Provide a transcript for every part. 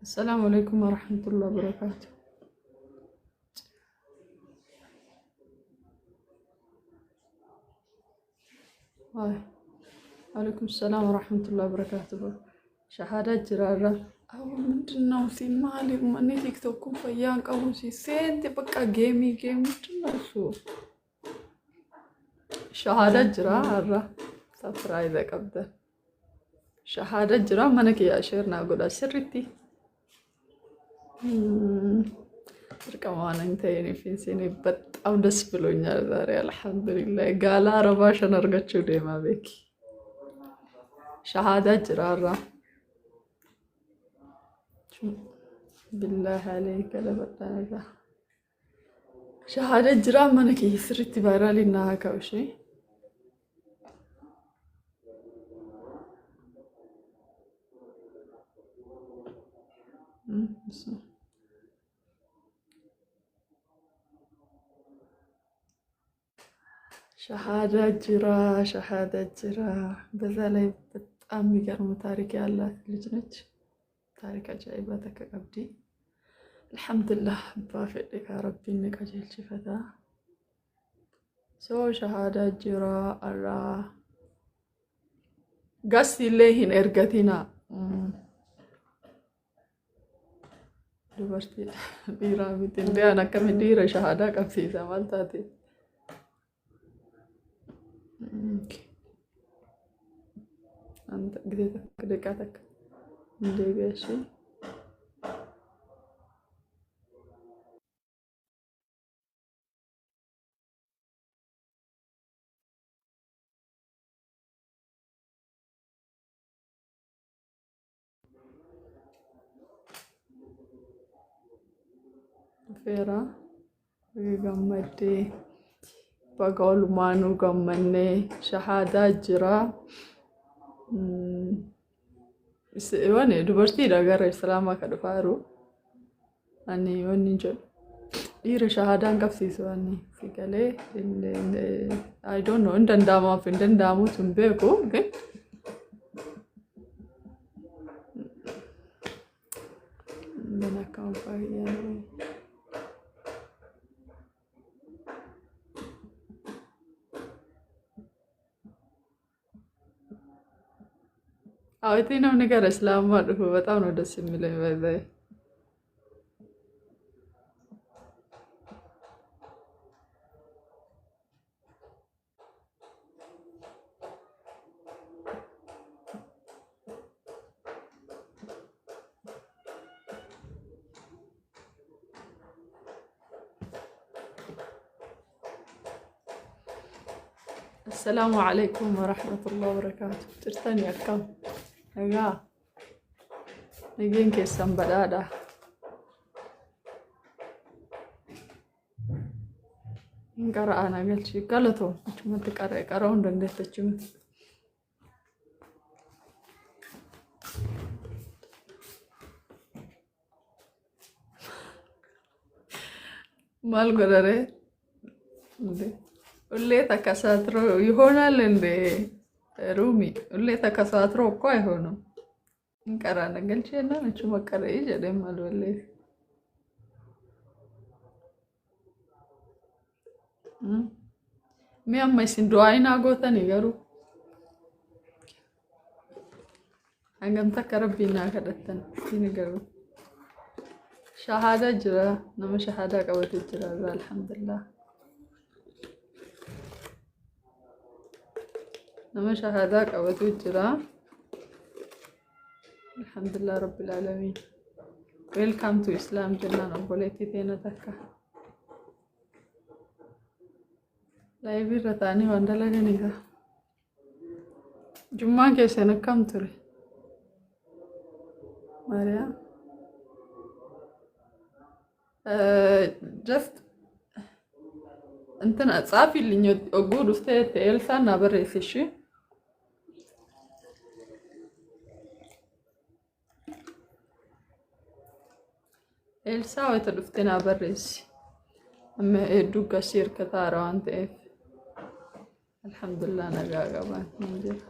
السلام عليكم ورحمة الله وبركاته. هاي. عليكم السلام ورحمة الله وبركاته. شهادة جرارة أو من دنا في مالي ومني تيك توكم فيان أو سي سنت بقى جيمي دنا شو شهادة جرارة سفراي ذا قبضة شهادة جرا منك يا شيرنا أقول أسرتي كمان أنت يعني في سنة بت أو دس بلونيا داري الحمد لله قال عربا شنرجع شو ديما بك شهادة جرارة بالله عليك لا بتاعها شهادة جرا منك يسرتي بارالي إنها كوشي بس شهادة جرا بذلك بتأمي كرم تاريخ الله لجنة تاريخ عجائباتك أبدي الحمد لله بافق لك يا ربي إنك أجل شفتا سو شهادة جرا الرا قصي ليهن إرقتنا دبرتي ديرا ميتين دي أنا كم ديرا شهادة كفيسة مالتاتي أنت قديتك دكاتك دي بيشي فيرا gammaddee baga walumaanuu gammannee shahaadaa jira wani dubartiidha gara islaamaa ka dhufaaru ani wanni jedhu dhiira shahaadaan qabsiisu ani figalee I don't know hin danda'amaaf hin danda'amuutu hin beeku ግን እንደና ካምፓያ አውቲናም ነገር እስላማ ድፉ በጣም ነው ደስ የሚለኝ በዛይ السلام عليكم ورحمة الله وبركاته ترتني أكم أجا نجين كيسان بدادا إن قرأ أنا قلت شيء قالتهم ما تقرأ قرأون دندت تجمع مال قدره اللي تكساترو يهونا لندي رومي اللي تكساترو كوي هونو إنكارا نقل شيء أنا نشوف كارا إيجا دم الولي مي أما يسندوائنا قوتاني قارو أنقم تكربينا كدتن تيني قارو شهادة جرا نما شهادة قوات الجرا الحمد لله نما شهادة قوات الجرا الحمد لله رب العالمين Welcome to Islam جنان أبوليتي تينا تكا لا يبير رتاني واندلا جنيزا جمعة كيسانا كم تري ماريا just انتنا تصافي اللي نقول وستيت إلسا نابري سيشي إلسا ويتلفتنا بريسي أما إدوكا شركة تاروان تيف الحمد لله نجاقا بان نجيب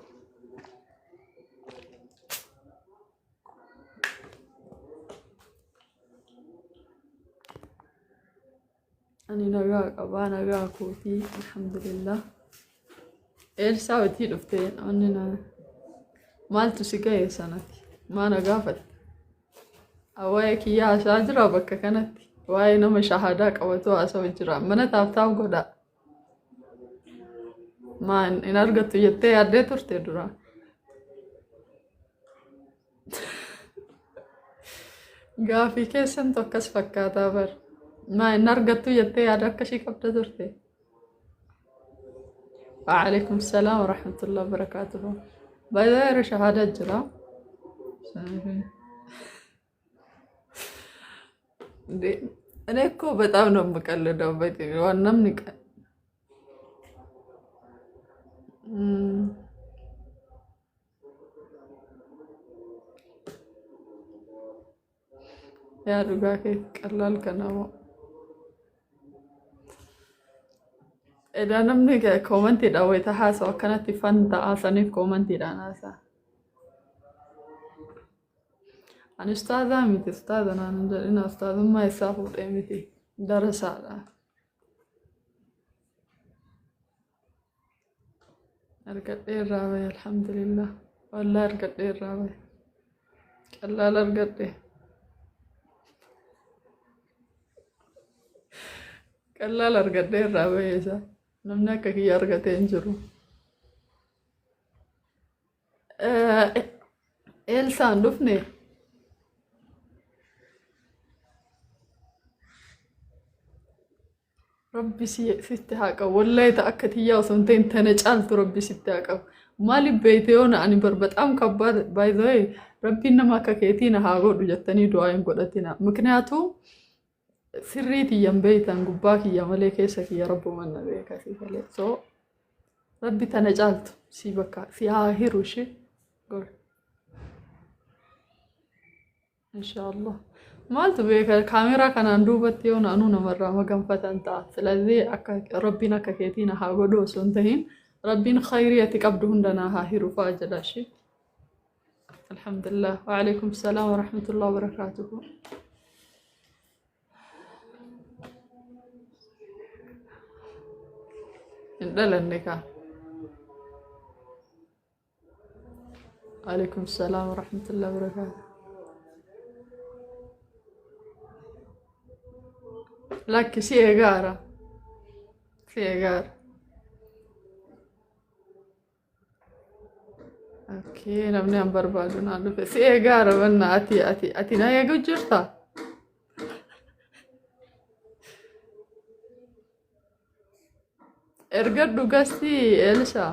أنا نجاك أبا نجاك وتي الحمد لله. إلسا وتي دفتين أننا مالتو سكاي سنتي ما نجافت أواك يا شاجرة بك كانت واي نما شهاداك أو تو أسوي جرا من تافتاو قدا ما إن أرجعت يتي أدي ترتي درا قافي كيسن توكس فكاتا بر ما إن أرجعت يتي أدك شي كبت ترتي. وعليكم السلام ورحمة الله وبركاته. بايدار شهادة جرا دي أنا كو بتعامل بكلده بيتي ونمني يا رجاكي قلال كنامو إذا نمني كومنتي داوي تحاسو كانت فانتا أصني كومنتي داناسا أنا أستاذة ميتي أستاذة أنا أستاذة ما يسافر ميتي درس على أرقد الرابع الحمد لله والله أرقد الرابع قلال أرقد قلال أرقد الرابع يسا نمنا كي أرقد ينجرو إلسان دفني ربي ستهاك والله تأكد هي وسنتين تنجعلت ربي ستهاك مالي بيتيونا أني بربط أم كبار باي ذوي ربي إنما ككيتينا هاقود جتني دعاين قدتنا مكنياتو سريتي ينبيتان قباكي يا مليكيسك يا رب من نبيك سيفالي سو ربي تنجعلت سيبكا سيها هيروشي قول إن شاء الله مالت بيك الكاميرا كان عندوبتي ونانونا مرة ما كان فتنتا سلذي ربنا ككيتينا هاقودو سنتهين ربنا خيرية تقبضهن لنا هاهيرو فاجلاشي الحمد لله. وعليكم السلام ورحمة الله وبركاته. إندل النكاح. وعليكم السلام ورحمة الله وبركاته. لك سيجارة اوكي نبني عم بربادو نعرف سيجارة بنا أتي نايا جرتا ارقدو قستي إلسا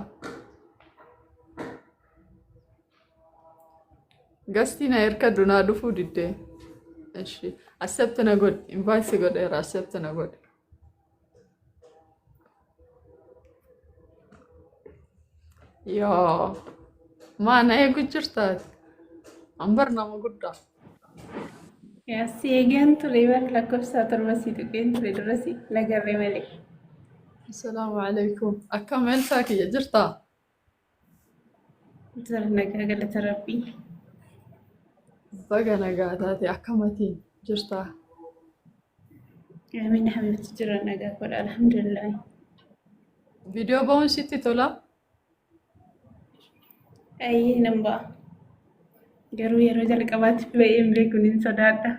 قستي نا ارقدو نادفو ديدي إيشي acceptنا good invite good era acceptنا good يا ما أنا يا جرتات عمبرنا ما قدّا يا سيجان تريبان لكم ساتر مسي تكين تريدرسي لقرر ملك. السلام عليكم أكمل ساكي يا جرتا زرنا كاقل تربي بقى نقاتاتي أكمتي جرتا من حبيبتي جرنا كاقل الحمد لله. فيديو بون ستي تولا أي نمبا قروا يا رجل كبات في إمريكا ننسدادا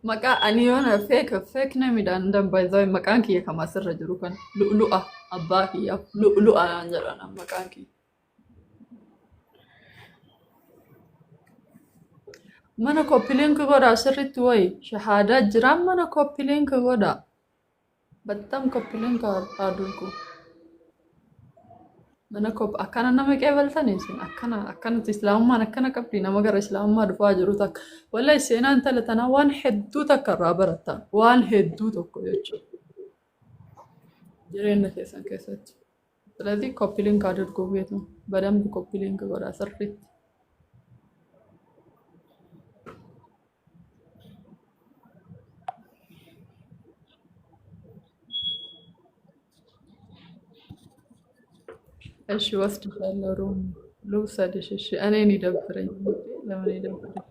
مكا أنيونا فيك نمي دان بايزاي مكان كي كما سر جروكان لؤلؤة أباكي يا لؤلؤة أنجرانا مكان كي mana koppilinka godha asirratti wayi shahaadaa jiran mana koppilinka godha battam koppilinka aadulku mana kop akkana nama qeebaltan isin akkanatti islaamummaan akkana qabdi nama gara islaamummaa dhufaa jiru takka wallahi seenaan talatana waan hedduu takka irraa barattan waan hedduu tokko jechuudha jireenya keessan keessatti ስለዚህ ኮፒሊንክ አድርጎ ቤቱ በደንብ ኮፒሊንክ godha asirratti እሺ ወስድሻለሁ ሩም ልውሰድሽ እሺ እኔን ይደብረኝ ለምን ይደብርሽ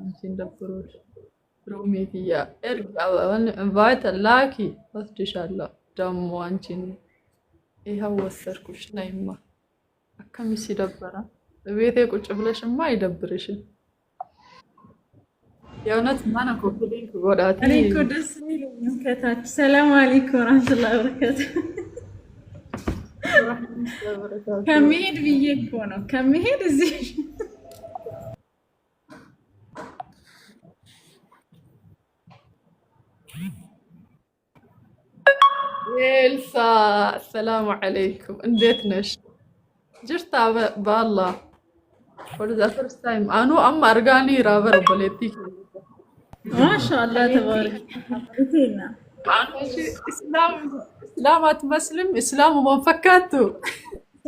አንቺን ደብሮሽ رومي فيها ارجع انفايت اللاكي افتشالله دمو انشني ايه هو السركوش نايمة كم يدبرها بيتي ቁጭ ብለሽማ አይደብርሽም የእውነት ማን ኮምፕሊንክ ጎዳቲ እኔ እኮ ደስ የሚለኝ ከታች ሰላም አለይኩም ወራህመቱላሂ ወበረካቱ ከመሄድ ብዬ እኮ ነው ከመሄድ እዚህ ኤልሳ ሰላም አለይኩም እንዴት ነሽ ጅርታ በአላህ for the first time anu amma argani rabar boletti ማሻአላህ ተባረክ እንትና اسلام اسلام አትመስልም እስላም ወንፈካቱ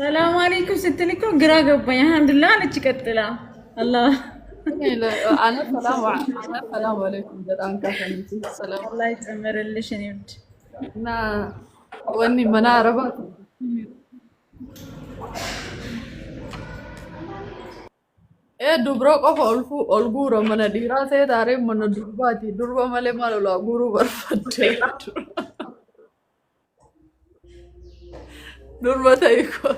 ሰላም አለይኩም ስትል እኮ ግራ ገባኝ አልሐምዱሊላህ አለች ቀጥላ አላህ انا سلام عليكم በጣም ካፈንቲ ሰላም አላህ ይጨምርልሽ እኔ ውድ እና ወኒ መናረባ dubra qofa ol guuro mana dhiiraa ta'e taaree mana durbaati durba malee maal olaa guuruu barbaadde durba ta'e koo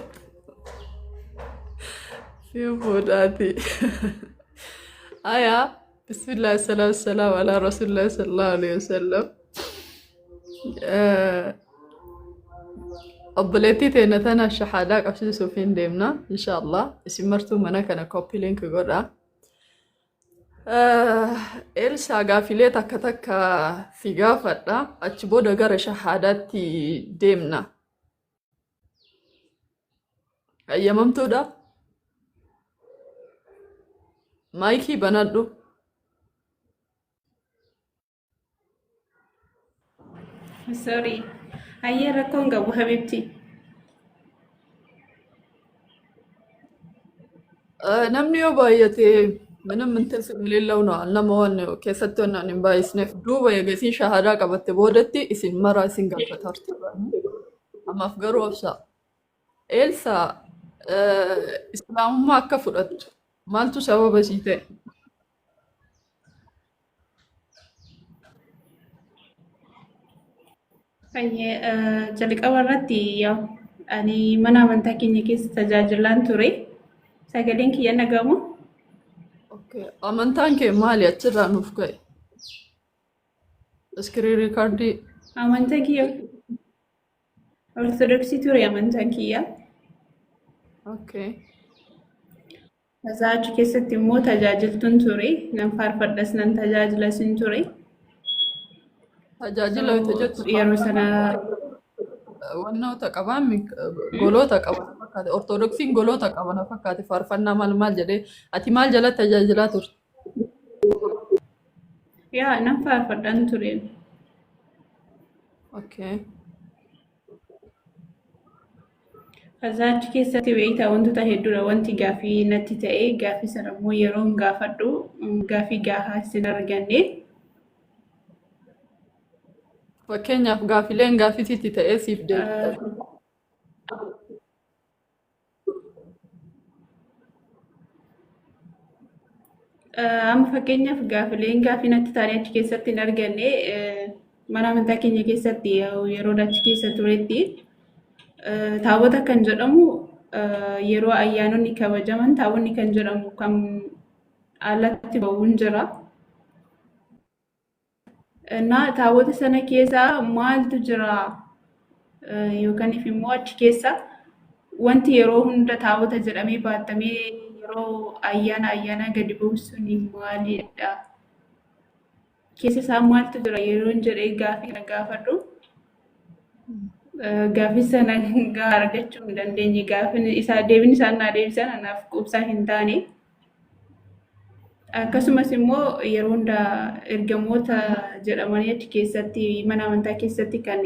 si fuudhaati aya bismillah salaam salaam ala rasulillah sallallahu alaihi wasallam obboleettii teenya tana shahaadaa qabsiisuuf hin deemna inshallah isin martuu mana kana copy link godha Elsa gaafilee takka takka si gaafadha achi booda gara shahaadaatti deemna ayyamamtuudha maayikii banadhu sorry ayyee rakkoon qabu habibti namni yoo baay'ate ምንም እንትን ስለሌለው ነው አልነመሆን keessatti onnaan hin baay'isneef duuba eegasiin shahaadaa qabatte boodatti isin mara isin gaafatarti ammaaf garuu obsa Elsa islaamummaa akka fudhattu maaltu sababa sii ta'e ayyee jalqaba irratti yaa ani mana amantaa keenya keessa tajaajilaan ture sagaleen kiyya nagamu amantaan kee maali achirraa nuuf ka'e iskiriin riikaardii amantaa kiyya ortodoksii ture amantaan kiyya Achi keessatti immoo tajaajiltuun ture nan faarfadhas nan tajaajilas hin ture tajaajila itti jettu yeroo sana wannoota qaban goloota qaban fakkaate ortodoksiin goloota qaban fakkaate faarfannaa maal jedhee ati maal jala tajaajilaa turte yaa nan faarfadhan ture Achi keessatti beektaa wantoota hedduudha wanti gaafii natti ta'e gaafii sana immoo yeroo gaafadhu gaafii gahaa sin arganne fakkeenyaaf gaafileen gaafisitti ta'ee siif deebi'u. Amma fakkeenyaaf gaafileen gaafii natti taane achi keessatti hin arganne mana amantaa keenya keessatti yeroo achi keessa turetti taabota kan jedhamu yeroo ayyaanonni kabajaman taabonni kan jedhamu kan alatti ba'uun jira. እና taabota sana keessa maaltu jira yookaan immoo achi keessa wanti yeroo hunda taabota jedhamee baatamee yeroo ayyaana gadi buusuun maalidha keessa isaa maaltu jira yeroo jedhee gaafii gaafadhu gaafii sana argachuu hin dandeenye gaafiin isaa deebiin isaan naa deebisan anaaf quubsaa hin taane. Akkasumas immoo yeroo hunda ergamoota jedhamanii achi keessatti mana amantaa keessatti kan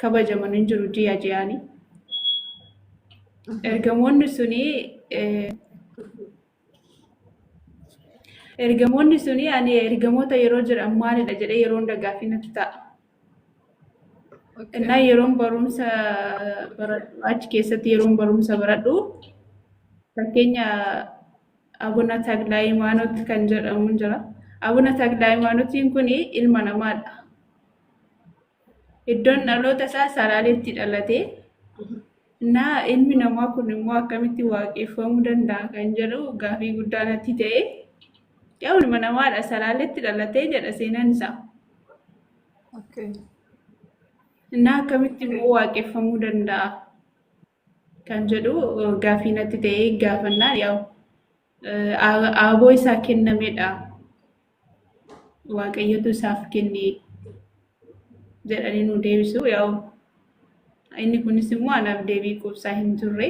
kabajaman hin jiru ji'a ji'aani. Ergamoonni suni ani ergamoota yeroo jedhan maalidha jedhee yeroo hunda gaafii natti ta'a. Innaa yeroon barumsa achi keessatti yeroon barumsa baradhu fakkeenya Abuna Taglaa Imaanot kan jedhamu jira. Abuna Takla Hayimaanotiin kun ilma namaadha. Iddoon dhaloota isaa Salaaleetti dhalate. Naa ilmi namaa kun immoo akkamitti waaqeffamuu danda'a kan jedhu gaaffii guddaa natti ta'e. Yaa ilma namaadha Salaaleetti dhalatee jedha seenaan isaa. Okay. Naa akkamitti immoo waaqeffamuu danda'a kan jedhu gaaffii natti ta'e gaafannaan aaboo isaa kennamedha. Waaqayyotu isaaf kenne jedhanii nu deebisu inni kunis immoo anaaf deebii quubsaa hin turre.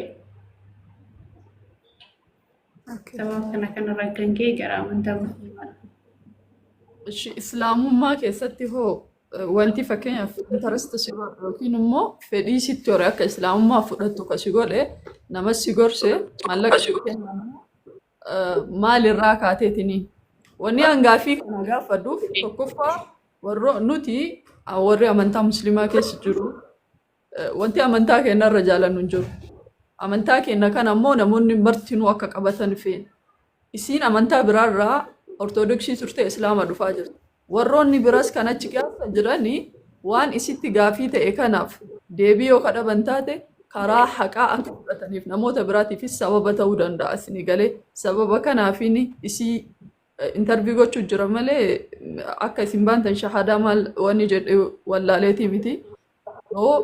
Okay. Sababa kanarraa kan ka'e gara amantaa musliimaa. Islaamummaa keessatti hoo wanti fakkeenyaaf intaresta si godhe yookiin immoo fedhii sitti hore akka islaamummaa fudhattu ka si godhe namas si gorse maallaqa si kennamu maalirraa kaateetini wanni hangaafii kana gaafadhuuf tokkoffaa nuti warri amantaa musliimaa keessa jiru wanti amantaa keenya irra jaalannu hin jiru. Amantaa keenya kana ammoo namoonni martinuu akka qabatan feena. Isiin amantaa biraarraa ortodoksii turte islaama dhufaa jirti. Warroonni biras kan achi keessa jiranii waan isitti gaafii ta'e kanaaf deebii yoo kadhaban taate karaa haqaa akka fudhataniif namoota biraatiifis sababa ta'uu danda'a. Isin galee sababa kanaafiin isii interview gochuu jira malee akka isin baantan shahadaa maal wanni jedhe wallaaleetii miti. Yoo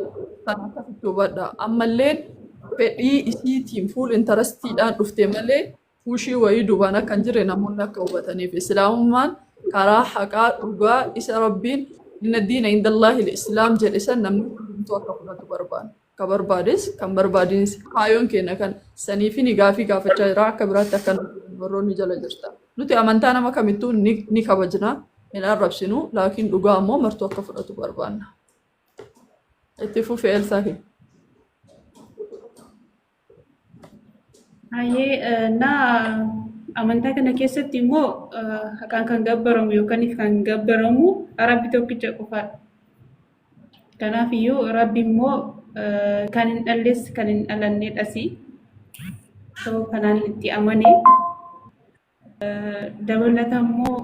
kan akkasitti hubadha. Ammallee fedhii isiitiin fuul intarastiidhaan dhufte malee fuushii wayii dubaan akka hin jirre namoonni akka hubataniif islaamummaan karaa haqaa dhugaa isa rabbiin inna diina indallaahi islaam jedhe san namni hundumtuu akka fudhatu barbaada. Ka barbaades kan barbaadinis kaayoon keenya kan saniifini gaafii gaafachaa jira akka biraatti akka warroonni jala jirta. Nuti amantaa nama kamittuu ni kabajna hin arrabsinu laakiin dhugaa ammoo martuu akka fudhatu barbaanna. Itti fufee Elsaafi. Amantaa kana keessatti immoo haqaan kan gabbaramu yookaan kan gabbaramu Rabbi tokkicha qofaadha. Kanaaf iyyuu Rabbi immoo kan hin dhalles kan hin dhalannedhas. Sababa kanaan itti amanee dabalata immoo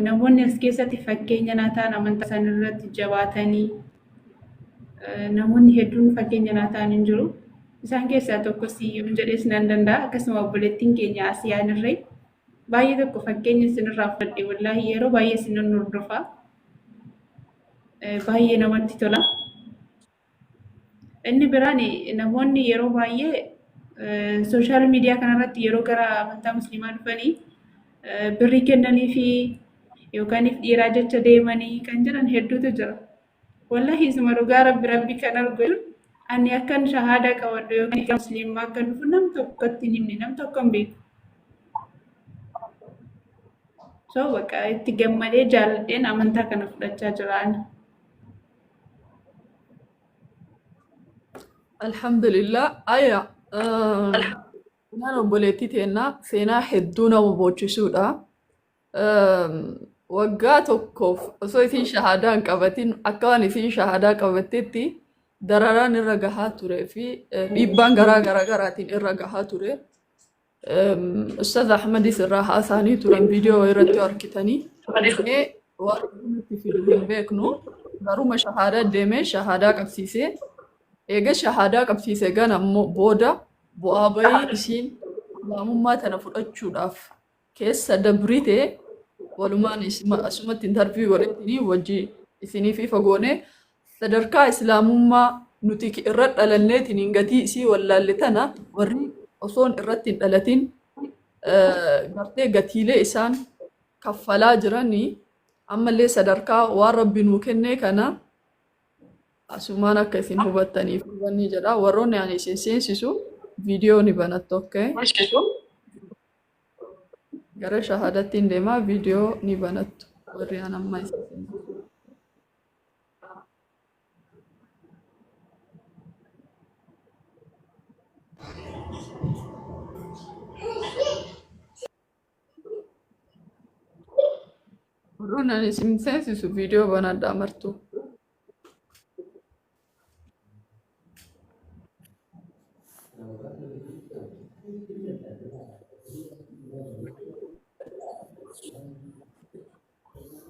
namoonni as keessatti fakkeenya naa ta'an amantaa isaan irratti jabaatanii namoonni hedduun fakkeenya naa ta'an hin jiru. Isaan keessaa tokko siyyuu jedhees nan danda'a. Akkasuma obboleettiin keenya Asiyaan irree baay'ee tokko fakkeenya isinirraa fudhadhe wallaahi yeroo baay'ee isinan hordofaa. Baay'ee namatti tola. Inni biraan namoonni yeroo baay'ee sooshaal miidiyaa kanarratti yeroo gara amantaa musliimaa dhufanii birrii kennanii fi yookaan dhiiraa jecha deemanii kan jiran hedduutu jira. Wallaahi isuma dhugaa rabbi kan argu ani akkan shahaadaa qabadhu yookaan musliimaa akka dhufu nam tokkotti hin himne nam tokko hin beeku. So bakka itti gammadee jaalladheen amantaa kana fudhachaa jiraan. Alhamdulillah aya naan obboleettii teennaa seenaa hedduu nama boochisudha. Waggaa tokkoof osoo isiin shahaadaa hin qabatin akka waan isiin shahaadaa qabattetti dararaan irra gahaa turee fi dhiibbaan garaagaraatiin irra gahaa ture. Ustaz Ahmadis irraa haasaanii turan viidiyoo irratti argitanii waan nuti fidu hin beeknu garuma shahaadaa deemee shahaadaa qabsiisee eega shahaadaa qabsiisee gan ammoo booda bu'aa bahii isiin islaamummaa tana fudhachuudhaaf keessa dabrite walumaan asumatti interview godheetinii wajji isiniif ifa goone sadarkaa islaamummaa nuti irra dhalanneetiin hin gatii isii wallaalle tana warri osoon irratti hin dhalatin gartee gatiilee isaan kaffalaa jiranii ammallee sadarkaa waan rabbi nuu kennee kana asumaan akka isin hubattaniif hubanni jedha. Warroonni ani isin seensisu viidiyoo ni banattu okay? Gara shahaadatiin deemaa viidiyoo ni banattu warri an amma isin seensisu. Warroonni ani isin seensisu viidiyoo banadhaa martu.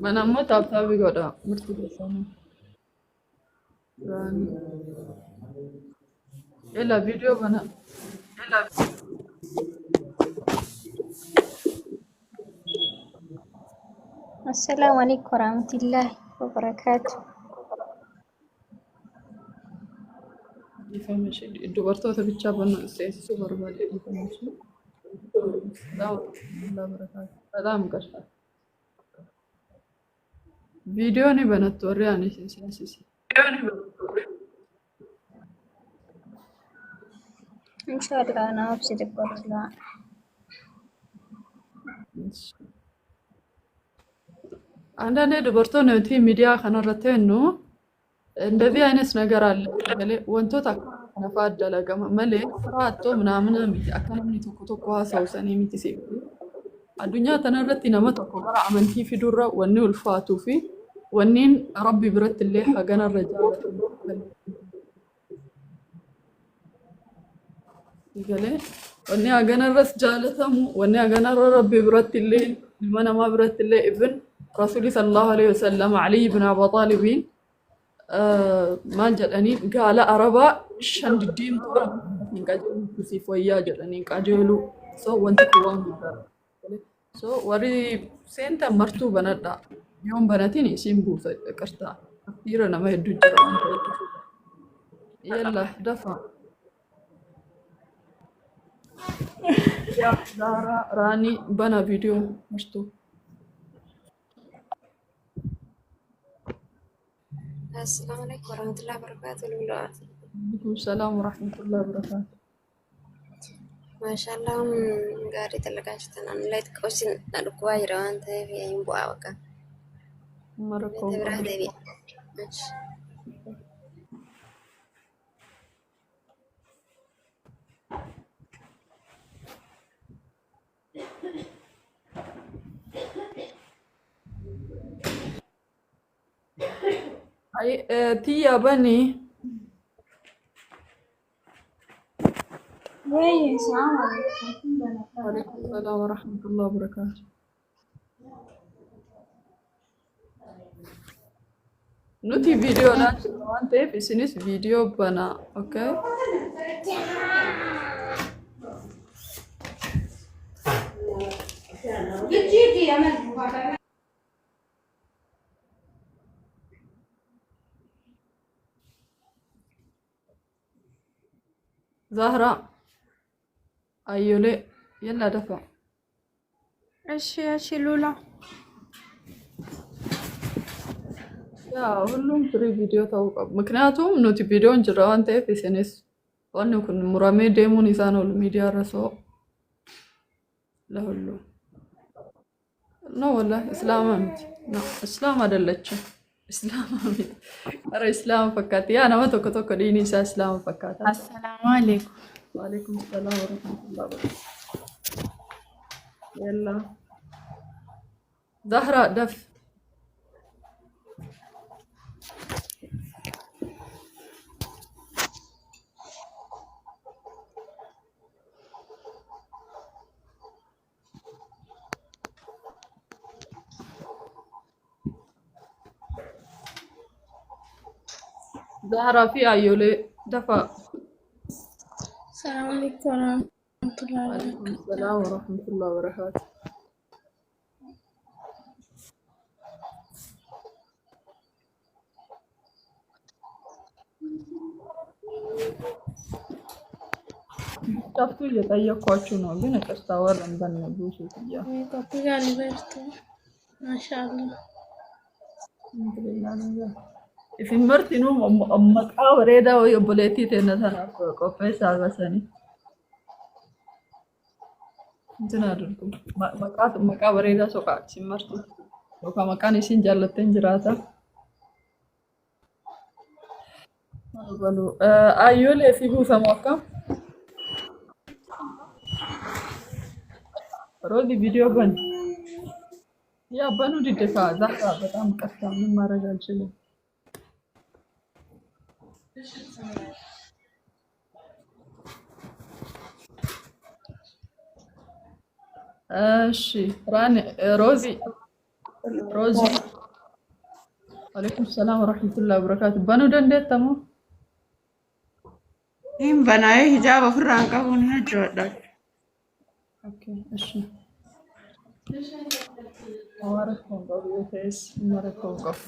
Mana ammoo taaptaabii godha murtii keessanii. Raanii. Ela viidiyoo bana. السلام عليكم ورحمة الله وبركاته. Dhiifame ishee dubartoota bichaa banuu seensisuu barbaade dhiifame ishee. Salaam qarshaa. Viidiyoo ni banattu warri ani isin seensise. إن شاء الله أنا أبصر بقرة. አንዳንዴ dubartoonni nuti miidiyaa kanarratti hennu እንደዚህ አይነት ነገር አለ malee wantoota kana fa'aa dalagama malee firaatoo ምናምን miti akka namni tokko tokko haasa'usanii miti seefu. Addunyaa tanarratti nama tokko gara amantii fidurra wanni ulfaatuu fi wanniin rabbi biratti illee haganarra jaalatamu. Galee wanni haganarras jaalatamu wanni haganarra rabbi biratti illee ilma namaa biratti illee ibn rasuulli sallallahu alaihi wasallam Ali ibn Abi Taalibiin maal jedhanii gaala arabaa shan diddiimtuu hin qajeeltu siif wayyaa jedhanii qajeelu so wanti kun waan guddaadha. So warri seentan martuu banadha yoon banatiin isin buusa qartaa dhiira nama hedduu jira waan ta'eef yalla dafa yaa Zahra Raanii bana viidiyoo martuu. السلام عليكم ورحمة الله وبركاته لولا عليكم السلام ورحمة الله وبركاته. ما شاء الله قاري تلقاش تنان لا تكوسين نلقوا يروان تبي ينبوا وكا مركو تبرع تبي ماشي أي تيا بني السلام عليكم. وعليكم السلام ورحمة الله وبركاته. نوتي فيديو لا وانت في سنس فيديو بنا اوكي زهراء ايولي يلا دفع እሺ ሉላ يا ሁሉም ፍሪ ቪዲዮ ታውቃ ምክንያቱም ኖቲ ቪዲዮን ጅራ አንተ ኤስኤንኤስ ዋን ኩን ሙራሜ ዴሞን ይሳነው ሚዲያ ረሶ ለሁሉ ነው ወላ እስላም አምት ነው እስላም አይደለችም እስላም አምት አረ እስላም ፈካት ያ ነው ተኮ ተኮ ዲኒ እስላም ፈካት السلام عليكم. وعليكم السلام ورحمة الله وبركاته يلا زهراء دف زهراء في أيولي دفع السلام عليكم ورحمة الله وعليكم وبركاته. السلام ورحمة الله وبركاته شفتوا يطيقوا شنو بين كستاور عندنا بوشي فيها كوبي غالبرتو ما شاء الله. الحمد لله في مرتي نوم مقا وريدا ويبوليتي تنسانا قفي ساغساني انتنا دركم مقا وريدا سوكا سمرتي وكا مقاني سين جالتين جراتا قالوا ايولي في بوثا موكا رولي فيديو بن يا بنو دي دفاع زهرة بتام كسا من ما رجال شلو شي راني روزي عليكم السلام ورحمة الله وبركاته. بنو دندت تمو. Hin banaayee hijaaba ofirraa hin qabuun jechuudha. اوكي اشي. واركم قبل تيس مركم قف.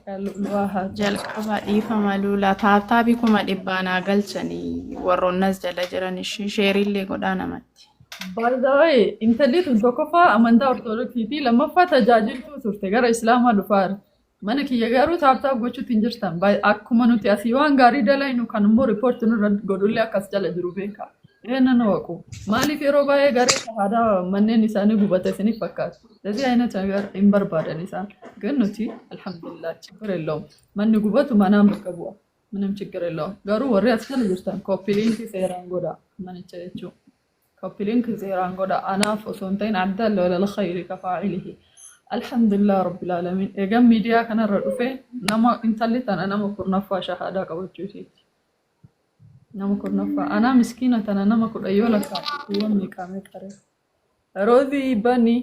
قالوا الواحد. Jalqaba dhiifama lulaa taataabii kuma dhibbaanaa galchanii warroonnas jala jiran sheeriillee godhaa namatti. By the way, intalli tun tokkoffaa amantaa ortodoksiiti lammaffaa tajaajiltuu turte gara islaamaa dhufaar. Mana kiyya garuu taaptaaf gochuutti hin jirtan. Akkuma nuti asii waan gaarii dalaynu kan immoo riipoorti nurra godhullee akkas jala jiru beeka. Eenna nu waqu. Maaliif yeroo baay'ee garee shahaadaa manneen isaanii gubate isiniif fakkaatu. Dazii ayinat ነገር hin barbaadan isaan. ግን nuti alhamdulillah ችግር የለውም. Manni gubatu manaan bakka bu'a. ምንም ችግር የለውም. Garuu warri as jala jirtan koppiliinki seeraan godha manicha jechuudha. كوبلينك زيران قد أنا فصونتين عدل ولا الخير كفاعله الحمد لله رب العالمين إيجام ميديا كان الرؤوفة نما إنتلت أنا ما كرنفا شهادة كوجوتي نما كرنفا أنا مسكينة أنا نما كر أيوة لك يومي كامل كره روذي بني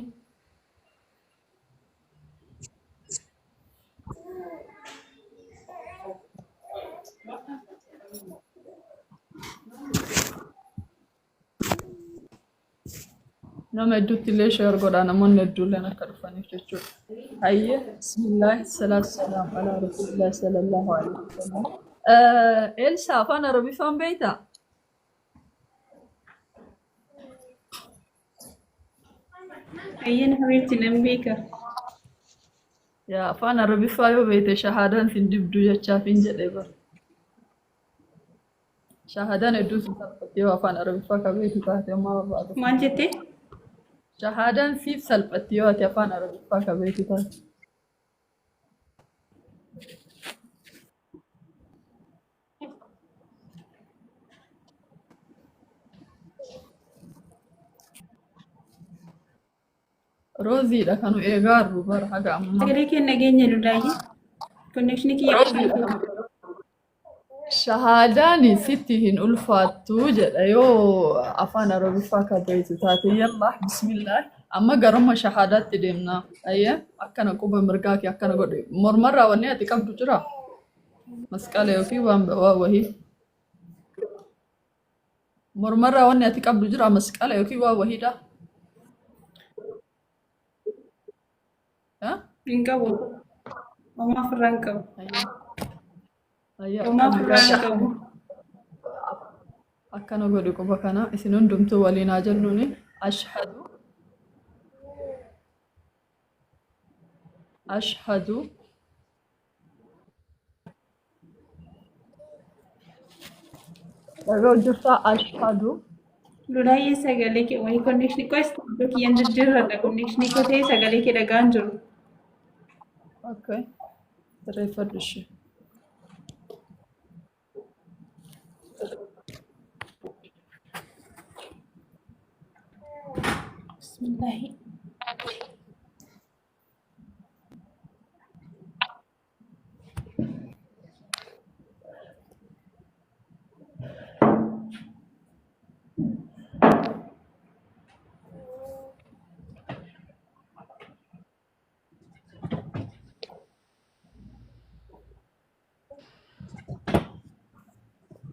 nama hedduutti illee sheer godha namoonni hedduulleen akka dhufaniif jechuudha. Hayyee bismillaahi salaatu salaam alaa rasuulillaahi sallallahu alaihi wasallam. Elsa afaan arabiffaan beektaa? Ayyan habiibti nan beeka. Yaa afaan arabiffaa yoo beekte shahaadaan sin dibduu jechaaf hin jedhee bara. Shahaadaan hedduu sin salphatti yoo afaan arabiffaa ka beektu taate ammaa barbaadu. Maal jettee? Shahaadaan siif salphatti yoo ati afaan arabiffaa ka beektu taate. Rooziidha kanu eegaarru bara haga ammaa. Sagalee kee nageenya lulaayyee. Konnekshinii kiyya Shahaadaan sitti hin ulfaattu jedha yoo afaan arabiffaa ka beektu taate yalla bismillah amma garuma shahaadaatti deemna ayya akkana quba mirgaa kee akkana godhe mormarraa wanni ati qabdu jira masqala yookiin waan wahii mormarraa wanni ati qabdu jira masqala yookiin waan wahiidha. hin qabu. Homaa ofirraa hin qabu. Ayya Homaa ofirraa hin qabu. akkana godhe quba kana isin hundumtuu waliin haa jennuuni ashhadu ashhadu dhaga'u jirtaa ashhadu Lulaayyee sagalee kee wayii konnekshinii qo'is iddoo kiyyaan jijjiirradha. Konnekshinii koo ta'ee sagalee kee dhagaan jiru. okay sirreeffadhu ishee Bismillaahi.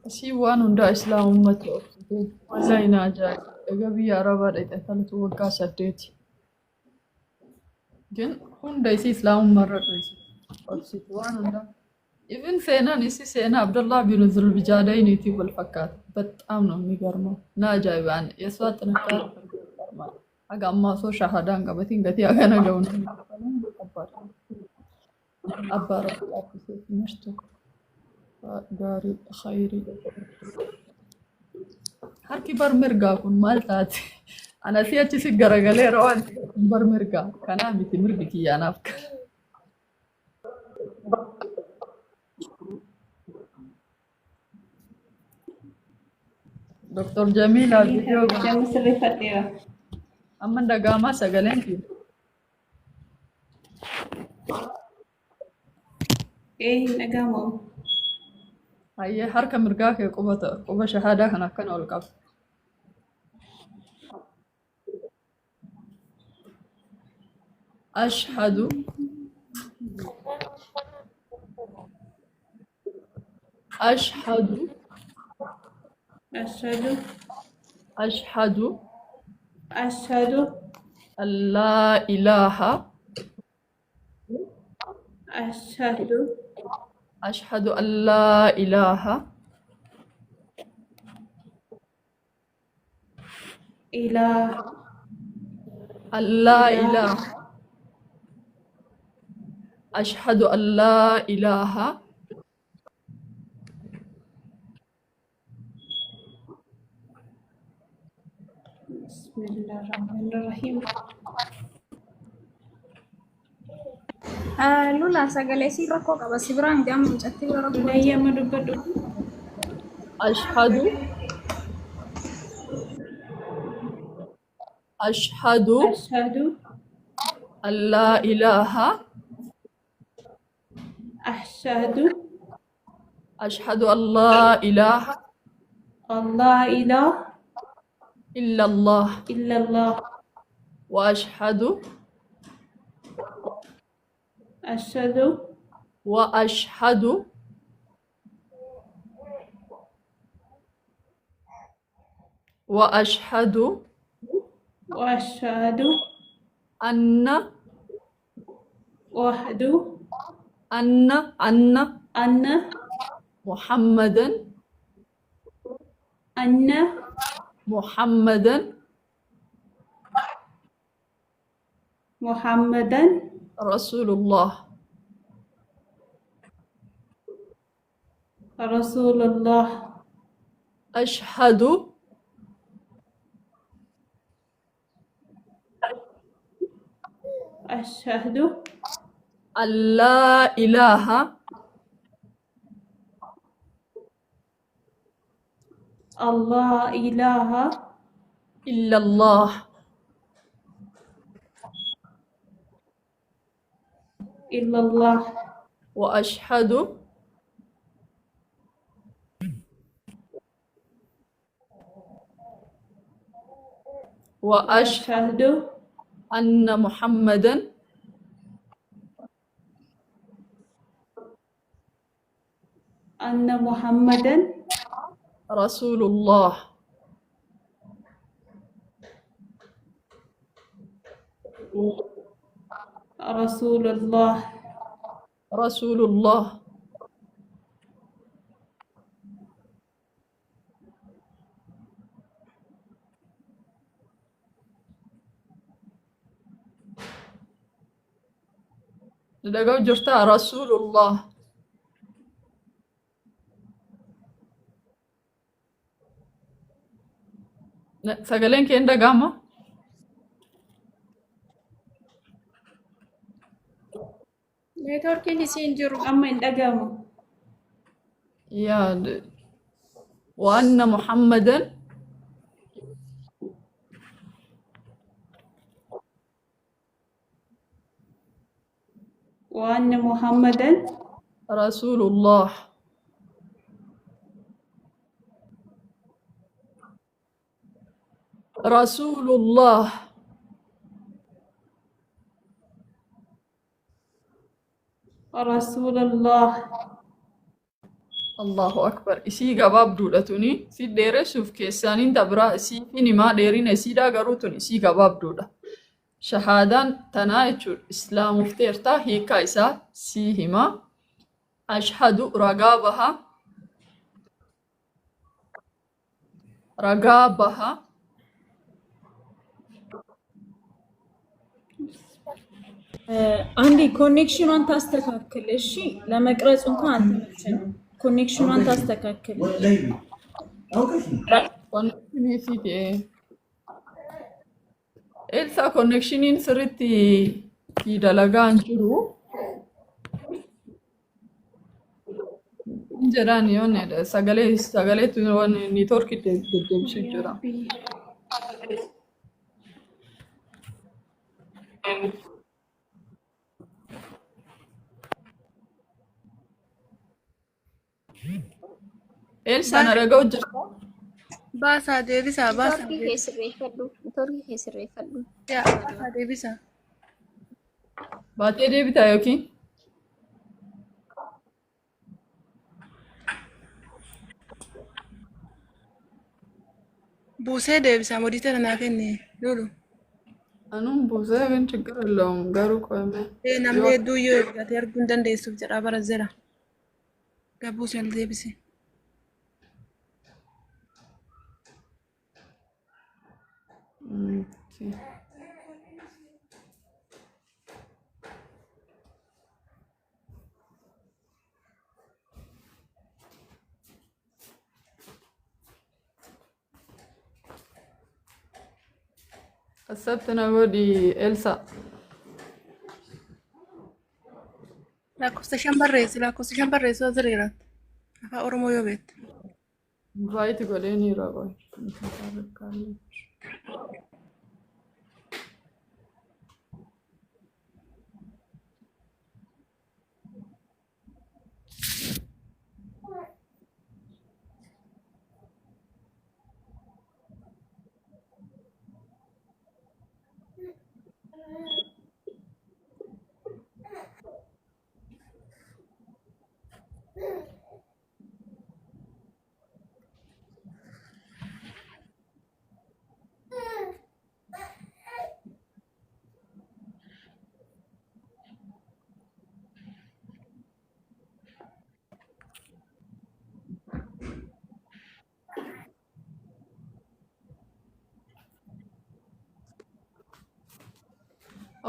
Asii waan hundaa islaamummaatti obsitu wallahi na ajaa'iba. Egaa biyya arabaa dhaqee talatu waggaa 8 ግን hunda isii islaamummaarra obsitu waan hundaa. Even seenaan isii seenaa Abdullah bin Zulbijaadayniitii wal fakkaata. በጣም ነው የሚገርመው እና አጃኢባን የእሷ ጥንካሬ ይገርማል። haga ammaa osoo shahaadaan qabatiin gatii hagana ga'u namni kafaluun ከባድ ነው። abbaa rabbi dhaabbiseef mirtu gaarii khayrii harki bar mirgaa kun maal taate ana si achi si garagalee rawaan bar mirgaa kanaa miti mirgi kiyyaanaaf Dr. Jamila video Jamii sirreeffadheera. amma dhagaamaa sagaleen kiyya Hin dhagaamu. hayyee harka mirgaa kee quba shahaadaa kan akkana ol qaba. أشهد أشهد أشهد أشهد أشهد أن لا إله أشهد أشهد أن لا إله إله أن لا إله إله أشهد أن لا إله بسم الله الرحمن الرحيم. Lula sagalee si rakkoo qaba si biraan deemu mucatti bira rakkoo Bunayya madubbadhu. أشهد أشهد أشهد أن لا إله أشهد أشهد أن لا إله أن لا إله إلا الله إلا الله وأشهد أشهد وأشهد وأشهد وأشهد أن وحده أن أن محمدا أن محمدا محمدا رسول الله رسول الله. أشهد أشهد أن لا إله أن لا إله إلا الله إلا الله وأشهد وأشهد أن محمدا أن محمدا رسول الله رسول الله. رسول الله لقوا جرتا رسول الله سقلين كين دقاما neetwoorkiin isiin jiru أما إن أقاموا يا وأن محمدا وأن محمدا رسول الله رسول الله رسول الله. الله أكبر إسي قباب دولتوني سي ديري سوف كيسانين دبرا إسي في نما ديرين إسي دا قروتون إسي قباب دولا شهادان تنايتشو إسلام افتيرتا هيكا إسا سيهما أشهد رقابها رقابها አንዴ ኮኔክሽኗን ታስተካክል። እሺ ለመቅረጽ እንኳን አልተመቸንም። ኮኔክሽኗን ታስተካክል። Connectionii fi ta'e Elsa connectioniin sirriitti dalagaa hin jiru. Jedhaan yoon sagaleetu waan niitoorkii deddeebisuu jira. Elsa na dhaga'u jirta. baasaa deebisaa baasaa Turkii keessirreeffadhu. Turkii keessirreeffadhu. baasaa deebisaa Baatee deebitaa yookiin buusee deebisa modite tanaa kenne lulu. Anuun buusee kan ችግር የለውም garuu ቆሜ Namni hedduu yoo eeggate arguu hin dandeessuuf jedhaa bara zera. Gabbuu ol deebise. accept na godhi Elsa Lakkoofsa 5 barreessu asirra afaan Oromoo yoo beekte. invite godheeniira qoy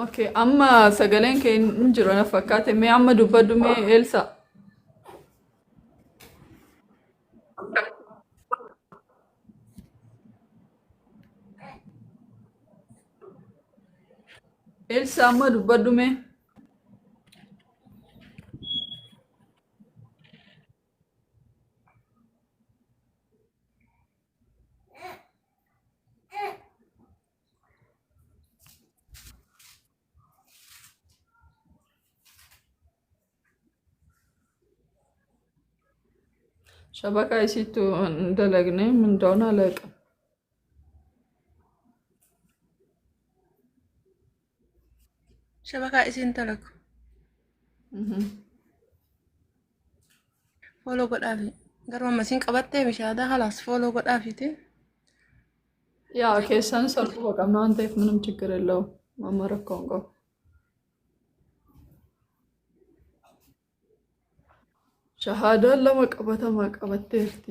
Okay, amma sagaleen kee hin jiru na fakkaate mee amma dubbadhu mee Elsa. Elsa amma dubbadhu mee. Shabaka isitu dalagne min እንደሆነ አላውቅም። Shabakaa isiin dalagu. Fooloo godhaafi. Garuu amma isiin qabattee bishaadaa halaas fooloo godhaafite. ያ keessan salphuma qabna waan ta'eef ምንም ችግር የለውም ማመረከውን ቀው ሸሃዳን ለመቀበተማ ቀበቴርቲ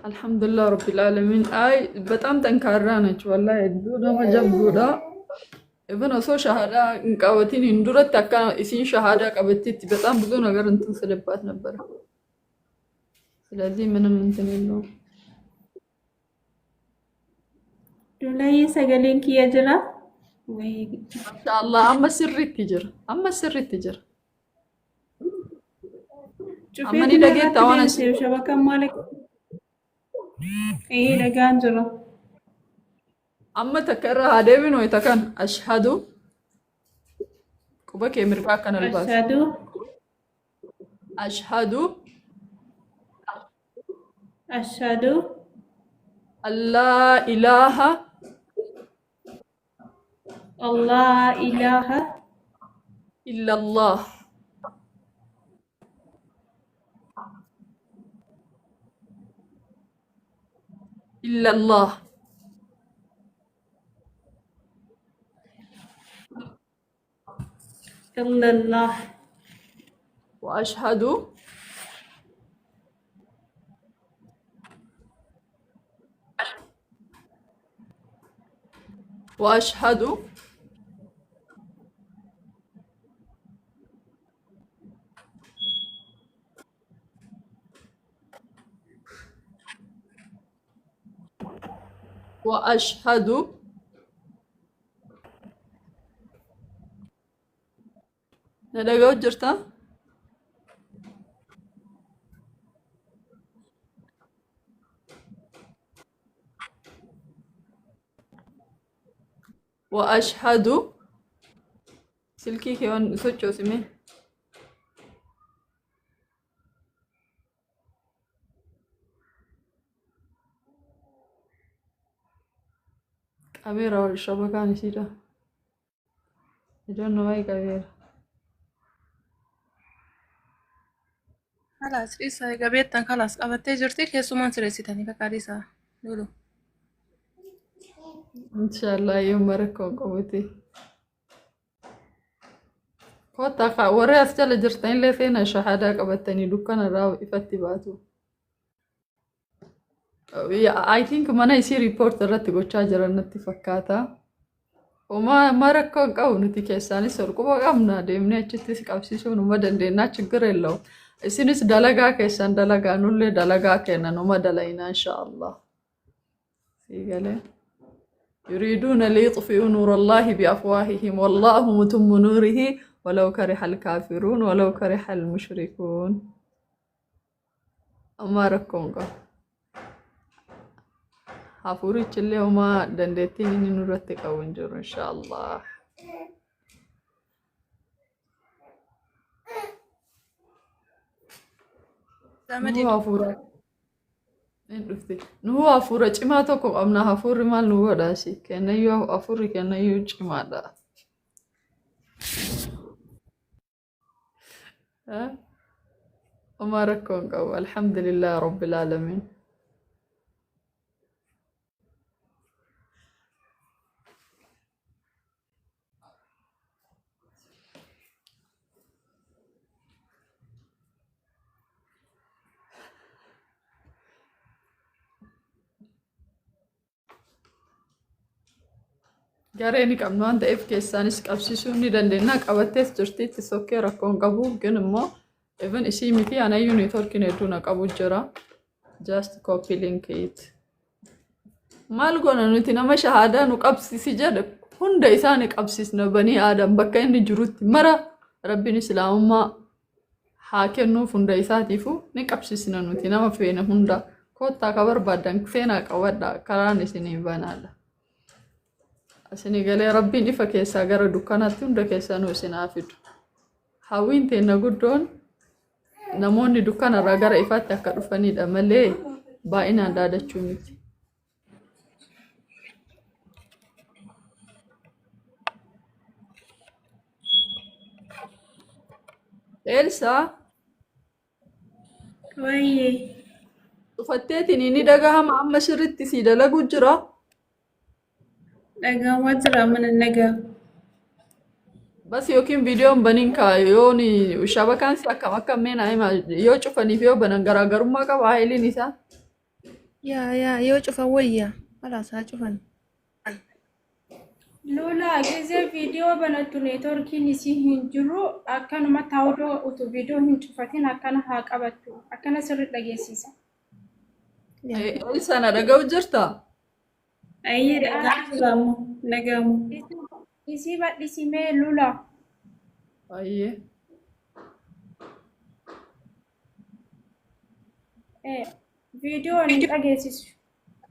አልহামዱሊላህ ረቢል ዓለሚን አይ በጣም ጠንካራ ነች ወላሂ ዱዳ መጀቡዳ ኢቭን ኦሶ ሸሃዳ እንቃወቲን እንዱረት አካ እሲን ሸሃዳ ቀበቲት በጣም ብዙ ነገር እንትን ስለባት ነበር ስለዚህ ምንም እንትን የለውም ዱላይ ሰገሌን ኪያጅራ ወይ ኢንሻአላህ አማ ስሪት ይጅር አማኒ ደጌታ ዋናስ ሸበካ ማለት ደጋን ጅራ أما تكرر هادين ويتكن أشهد كوبك يمرقا كان الباس أشهد الله إله إلا الله إلا الله إلا الله وأشهد وأشهد وأشهد نداقو جرتا وأشهد سلكي كيون سوچو سمي كاميرا والشبكة نسيتها I don't know why كاميرا خلاص إيسا قبيتن خلاص قبتي جرتي كيسو من سريسيتني فكاريسا لولو إن شاء الله يوم مركو قوتي كوتا خا وري أسجل جرتين لفين شهادة قبتني دكان راو إفتي باتو I think mana isi report irratti gochaa jiran natti fakkaata. ما ركوا قاون تكيساني سرقوا قامنا ديمنا أشتري سكابسيسون وما دندنا شجرة لو إسنيس دلقا كيسان دلقا نولي دلقا كنا نما دلينا إن شاء الله سيقاله يريدون ليطفئوا نور الله بأفواههم والله متم نوره ولو كره الكافرون ولو كره المشركون أما ركوا قاون حفوري تشلي وما دندتين إني نورتك أو نجر إن شاء الله نو حفورة إن رفتي نو حفورة جماعة تكو أمنا حفور مال نو داسي كأنه يو حفور كأنه يو جماعة دا وما ركون قو الحمد لله رب العالمين Gareeni qabnu waan ta'eef keessaanis qabsiisuu ni dandeenya. Qabattees jirtiitti sokkee rakkoon qabu ግን immoo even isii miti anayyuu neetworkiin hedduu na qabu jira. Just copy link it. Maal goona nuti nama shahaadaa nu qabsiisi jedhe hunda isaa ni qabsiisna banii aadam bakka inni jirutti mara rabbiin islaamummaa haa kennuuf hunda isaatiifu ni qabsiisna nuti nama feena hunda koottaa ka barbaadan seenaa qabadha karaan isinii banaadha. Asini galee rabbiin ifa keessaa gara dukkanaatti hunda keessaa nu isinaa fidu. Hawwiin teenna guddoon namoonni dukkanarraa gara ifaatti akka dhufanidha malee baay'inaan dhaadachuu miti. Elsa Wayye. dhufatteetiin inni dhagahama amma sirriitti si dalagu jira. Dhagahamaa jira mana nagaa. Bas yookiin viidiyoon baniin yoon shabakaan si akkam meena hima yoo cufaniif yoo banan garaagarummaa qaba hailiin isaa. يا يوجف ويا خلاص هشوفن Lola gisee viidiyoo banattu neetworkiin isii hin jiru akkanuma taa'udoo utuu viidiyoo hin cufatin akkana haa qabattu akkana sirri dhageessisa. Elsa na dhaga'u jirta? Ayyee dhagaamu nagamu. Isii badhisimee lula. Ayyee. Viidiyoo hin dhageessisu.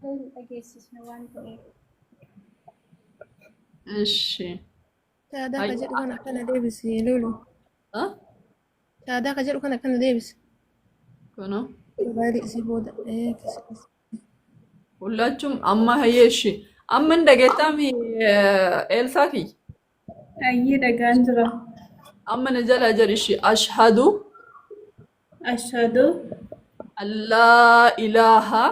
Hin dhageessisne waan ta'eef. Ishi. هذا كجد كنا كنا ديبس لولو Ha? هذا كجد كنا ديبس Kuno. بالي سيبودا إيه Hullaachum amma hayyeeshi. Amma hin dhageettami Elsaa ki? Ayyee dhagaan jira. Amma na jala jedhishi ashhadu Ashhadu an laa ilaaha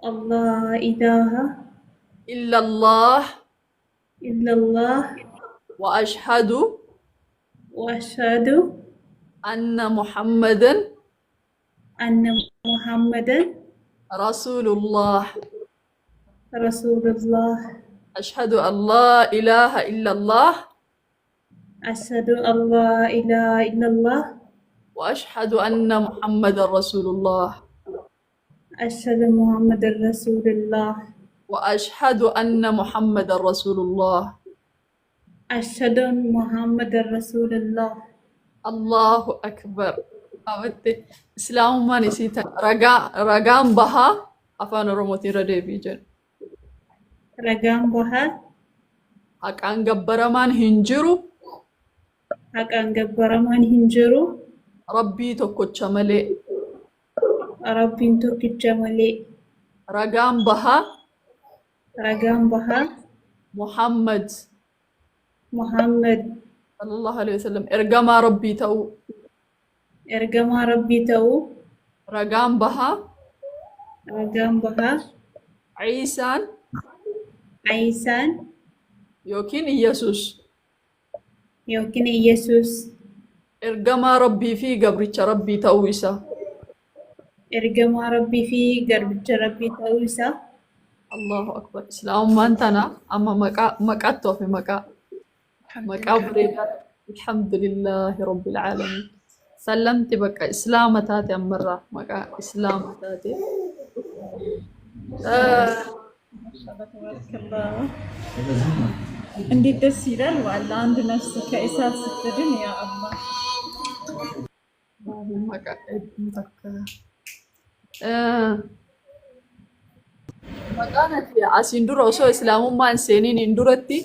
Allah ilaha illallah illallah wa ashhadu wa ashhadu anna muhammadan anna Muhammadan rasulullah. Rasulullah. أشهد أن لا إله إلا الله Ashhadu Allah ilaha illallah. وأشهد أن محمد رسول الله Ashhadu Muhammadan Rasulullah. وأشهد أن محمد رسول الله. Ashhadu Muhammadan Rasulullah. الله أكبر. أمتي إسلام ما نسيت رجام بها أفان رموتي ردي بيجن Ragaan bahaa أكان جبر من هنجرو haqaan gabbaramaan hin jiru. ربي تكوتش ملي Rabbiin tokkicha malee. رجام بها Ragaan bahaa محمد Muhammad صلى الله عليه وسلم إرجما ربي تو ergamaa rabbii ta'uu ragaan bahaa ragaan bahaa Ciisaan Aayisaan yookiin Iyyasuus yookiin Iyesuus ergamaa rabbii fi gabricha rabbii ta'uu isaa. ergamaa rabbii fi garbicha rabbii ta'uu isaa. Allahu akbar. Islaamummaan tana amma maqaatti ofi maqaa bareedaa. Alhamdulillahi rabbil aalamiin. Sallamti bakka islaama taate ammarraa maqaa islaama taate. እንዴት ደስ ይላል ዋላ አንድ ነፍስ ከእሳት ስትድን ያ አላህ Maqaa hedduu takka. Maqaan ati asiin dura osoo islaamummaa hin seeniin hin duratti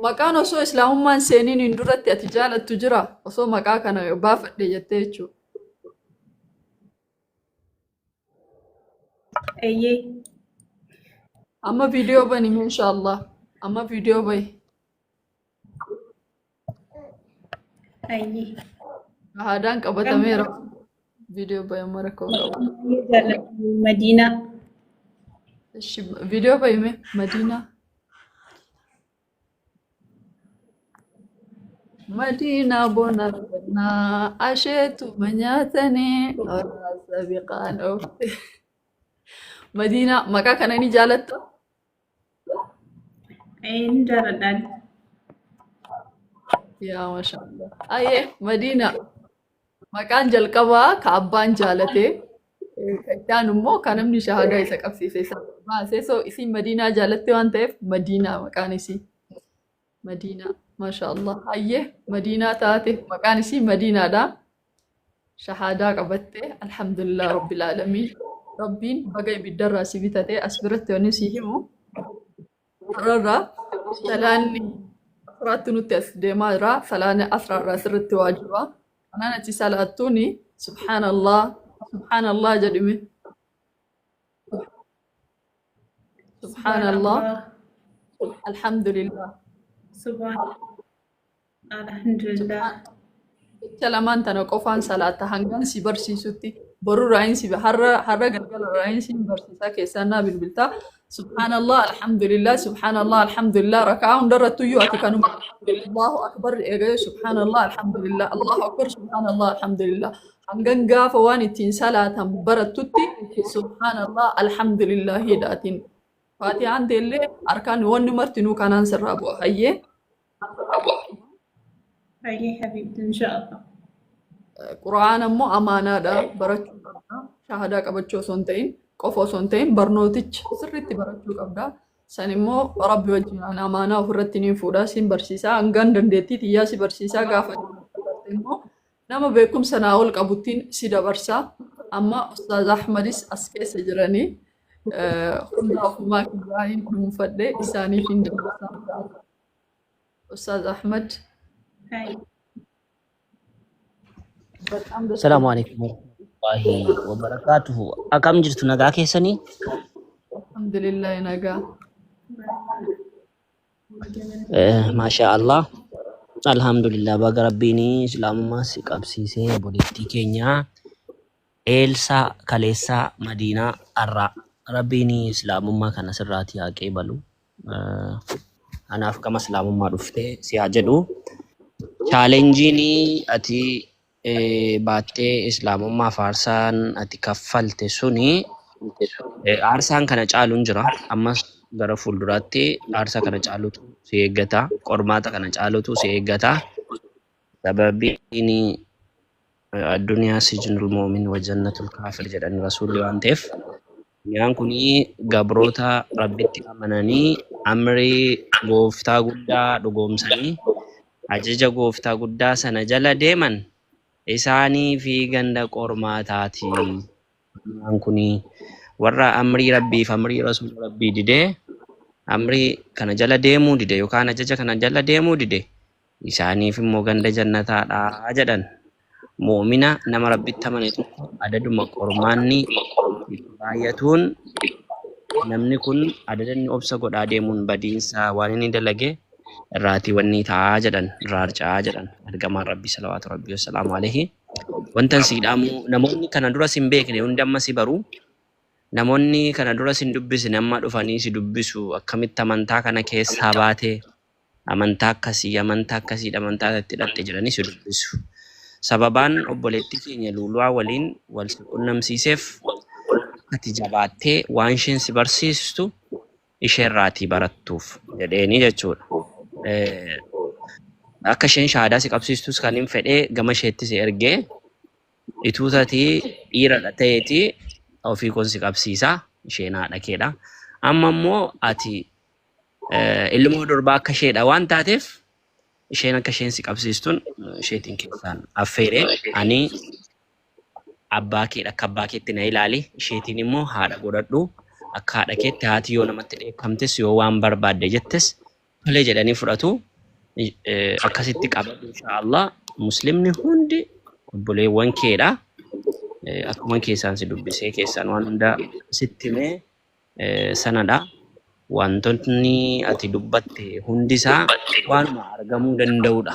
maqaan osoo islaamummaa hin seeniin hin duratti ati jaalattu jira osoo maqaa kana baafadhe jettee jechuudha. Eeyyee Amma viidiyoo bani inshallah. Amma viidiyoo bahi. eeyyee Haadaan qabatameera. Viidiyoo bahi amma rakkoo qabu. jaalladhu Madiinaa Ishi viidiyoo bahi mee Madiinaa. Madiinaa bona bannaa asheetuma nyaatanii waraasa biqaan oofte. Madiinaa maqaa kana ni jaalatta? hin jaalladhaan. Yaa mashallah. Ayyee Madiinaa maqaan jalqabaa ka abbaan jaalatee kan immoo kan namni shahaadaa isa qabsiise isa baasee so isiin Madiinaa jaalatte waan ta'eef Madiinaa maqaan isii. Madiinaa mashallah. Ayyee Madiinaa taate maqaan isii Madiinaadha. Shahaadaa qabatte alhamdulillah rabbil aalamiin. Rabbiin baga ibiddarraa si bitatee as biratti wanni si himu har'arraa salaanni asraatti nutti as deemaa jira. Salaanni asraarraa sirritti waajiba. Kanaan achi salaattuuni subhaanallah jedhime. Subhaanallah alhamdulillah. Alhamdulillah. Jecha lamaan tana qofaan salaata hangan si barsiisutti boru raayinsi har'a galgala raayinsi barsiisaa keessaa naa bilbiltaa subhaanallah alhamdulillah rakaa hundarrattu iyyuu ati kanuma Allahu akbar eegale subhaanallah alhamdulillah Allahu akbar subhaanallah alhamdulillah hangan gaafa waan ittiin salaatan barattutti subhaanallah alhamdulillah hidhaatiin faatihaan teellee harkaan wanni martinuu kanaan sirraa bu'a hayyee. Eeyyee habiibti inshaallah. Qura'aan ammoo amaanaadha barachuu qabda. Shahaadaa qabachuu osoo hin ta'in qofa osoo hin ta'in barnooticha sirriitti barachuu qabda. San immoo rabbi wajjin amaanaa ofirratti ni fuudha siin barsiisaa hangaan dandeettii xiyyaa si barsiisaa gaafa immoo nama beekumsa naa ol qabuttiin si dabarsaa. Amma Ustaaz Ahmadis as keessa jiranii hunda ofumaa kiyyaaniin dhuunfadhee isaaniif hin dabarsaa. Ustaaz Ahmad. Assalamualaikum warahmatullahi wabarakatuh. Akam jirtu nagaa keessanii? Alhamdulillah nagaa. Masha Allah. Alhamdulillah baga rabbiin islaamummaa si qabsiisee boleettii keenya Eelsaa Kaleessaa Madiinaa Arraa rabbiin islaamummaa kana sirraati haa qeebalu. Anaaf kama islaamummaa dhuftee si haa jedhu. Chaalenjiin ati baattee islaamummaa faarsaan ati kaffalte suni aarsaan kana caaluun jira. Ammas gara fuulduraatti aarsaa kana caalutu si eeggata. Qormaata kana caalutu si eeggata. Sababiin addunyaa sijnul muumin wa jannatul kaafir jedhani rasuulli waan ta'eef nyaan kuni gabroota rabbitti amananii amrii gooftaa guddaa dhugoomsanii ajaja gooftaa guddaa sana jala deeman isaanii fi ganda qormaataati. Nyaan kuni warra amrii rabbii fi amrii rasuul rabbii didee amrii kana jala deemuu dide yookaan ajaja kana jala deemuu dide isaaniif immoo ganda jannataadha jedhan. Mu'mina nama rabbitti amane tokko adaduma qormaanni baay'atuun namni kun adadanni obsa godhaa deemuun badiinsa waan inni dalage irraatii wanni ta'aa jedhan irraa harca'aa jedhan ergamaan rabbii salawaatu rabbii wassalaamu alayhi. Wantan siidhaamu namoonni kana dura sin beekne hundi amma si baru namoonni kana dura sin dubbisne amma dhufanii si dubbisu akkamitti amantaa kana keessaa baatee amantaa akkasii amantaa itti hidhatte jedhanii si dubbisu. Sababaan obboleettii keenya Luulaa waliin wal quunnamsiiseef ati jabaattee waan isheen si barsiistu isheerraatii barattuuf jedheeni jechuudha. Akka isheen shahaadaa si qabsiistus kan hin fedhee gama isheetti si ergee ituutatii dhiiradha ta'eetii ofii kun si qabsiisaa isheen haadha keedha. Amma immoo ati ilmoo durbaa akka isheedha waan taateef isheen akka isheen si qabsiistuun isheetiin keessaan affeeree ani abbaa keedha akka abbaa keetti na ilaali isheetiin immoo haadha godhadhu akka haadha keetti haati yoo namatti dheekkamtes yoo waan barbaadde jettes tolee jedhanii fudhatu akkasitti qabatu inshaallah muslimni hundi obboleewwan keedha akkuma keessaan si dubbisee keessaan waan hunda sitti mee sanadha wantoonni ati dubbatte hundisaa waanuma argamuu danda'udha.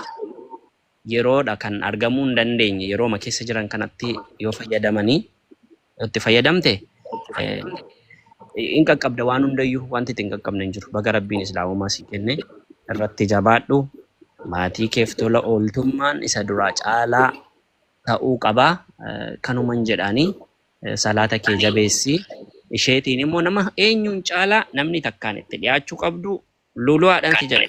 Yeroodha kan argamuu hin dandeenye yeroo ma keessa jiran kanatti yoo fayyadamanii itti fayyadamte in qaqqabda waan hundayyuu wanti itti hin qaqqabne hin jiru. Baga rabbiin islaamummaa si kenne irratti jabaadhu maatii keef tola ooltummaan isa duraa caalaa ta'uu qaba kanuman jedhanii salaata kee jabeessi isheetiin immoo nama eenyuun caalaa namni takkaan itti dhiyaachuu qabdu Luuluwaadhaan si jedhe.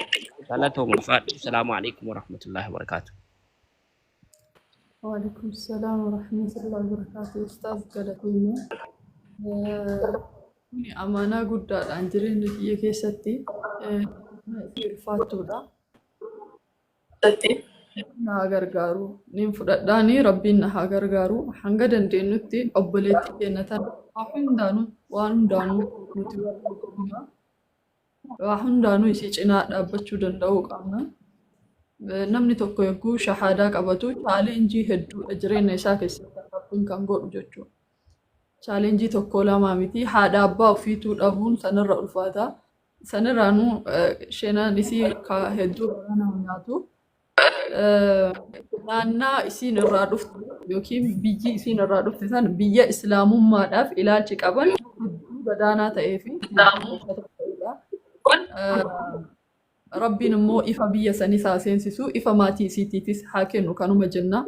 Galatoomuu ulfaadhu. Assalaamu alaikum warahmatullahi wabarakaatuh. وعليكم السلام ورحمة الله وبركاته. أستاذ قلتوني أمانة قد أنجرين هي كيستي فاتورة na gargaaru nin fudhadhaanii rabbiin na haa gargaaru hanga dandeenyutti obboleetti kennatan waan hundaanuu nuti waa hundaanuu isii cinaa dhaabbachuu danda'uu qabna. Namni tokko yogguu shahaadaa qabatu chaalenjii hedduudha jireenya isaa keessatti rabbiin kan godhu jechuudha. Chaalenjii tokko lamaa miti haadha abbaa ofiituu dhabuun sanirra ulfaata. Sanirraanuu sheenaan isii hedduu nama nyaatu. Naannaa isiin irraa dhufte yookiin biyyi isiin irraa dhufte san biyya islaamummaadhaaf ilaalchi qaban hedduu gadaanaa ta'ee fi rabbiin immoo ifa biyya sanii haa seensisu ifa maatii isiitiifis haa kennu kanuma jenna.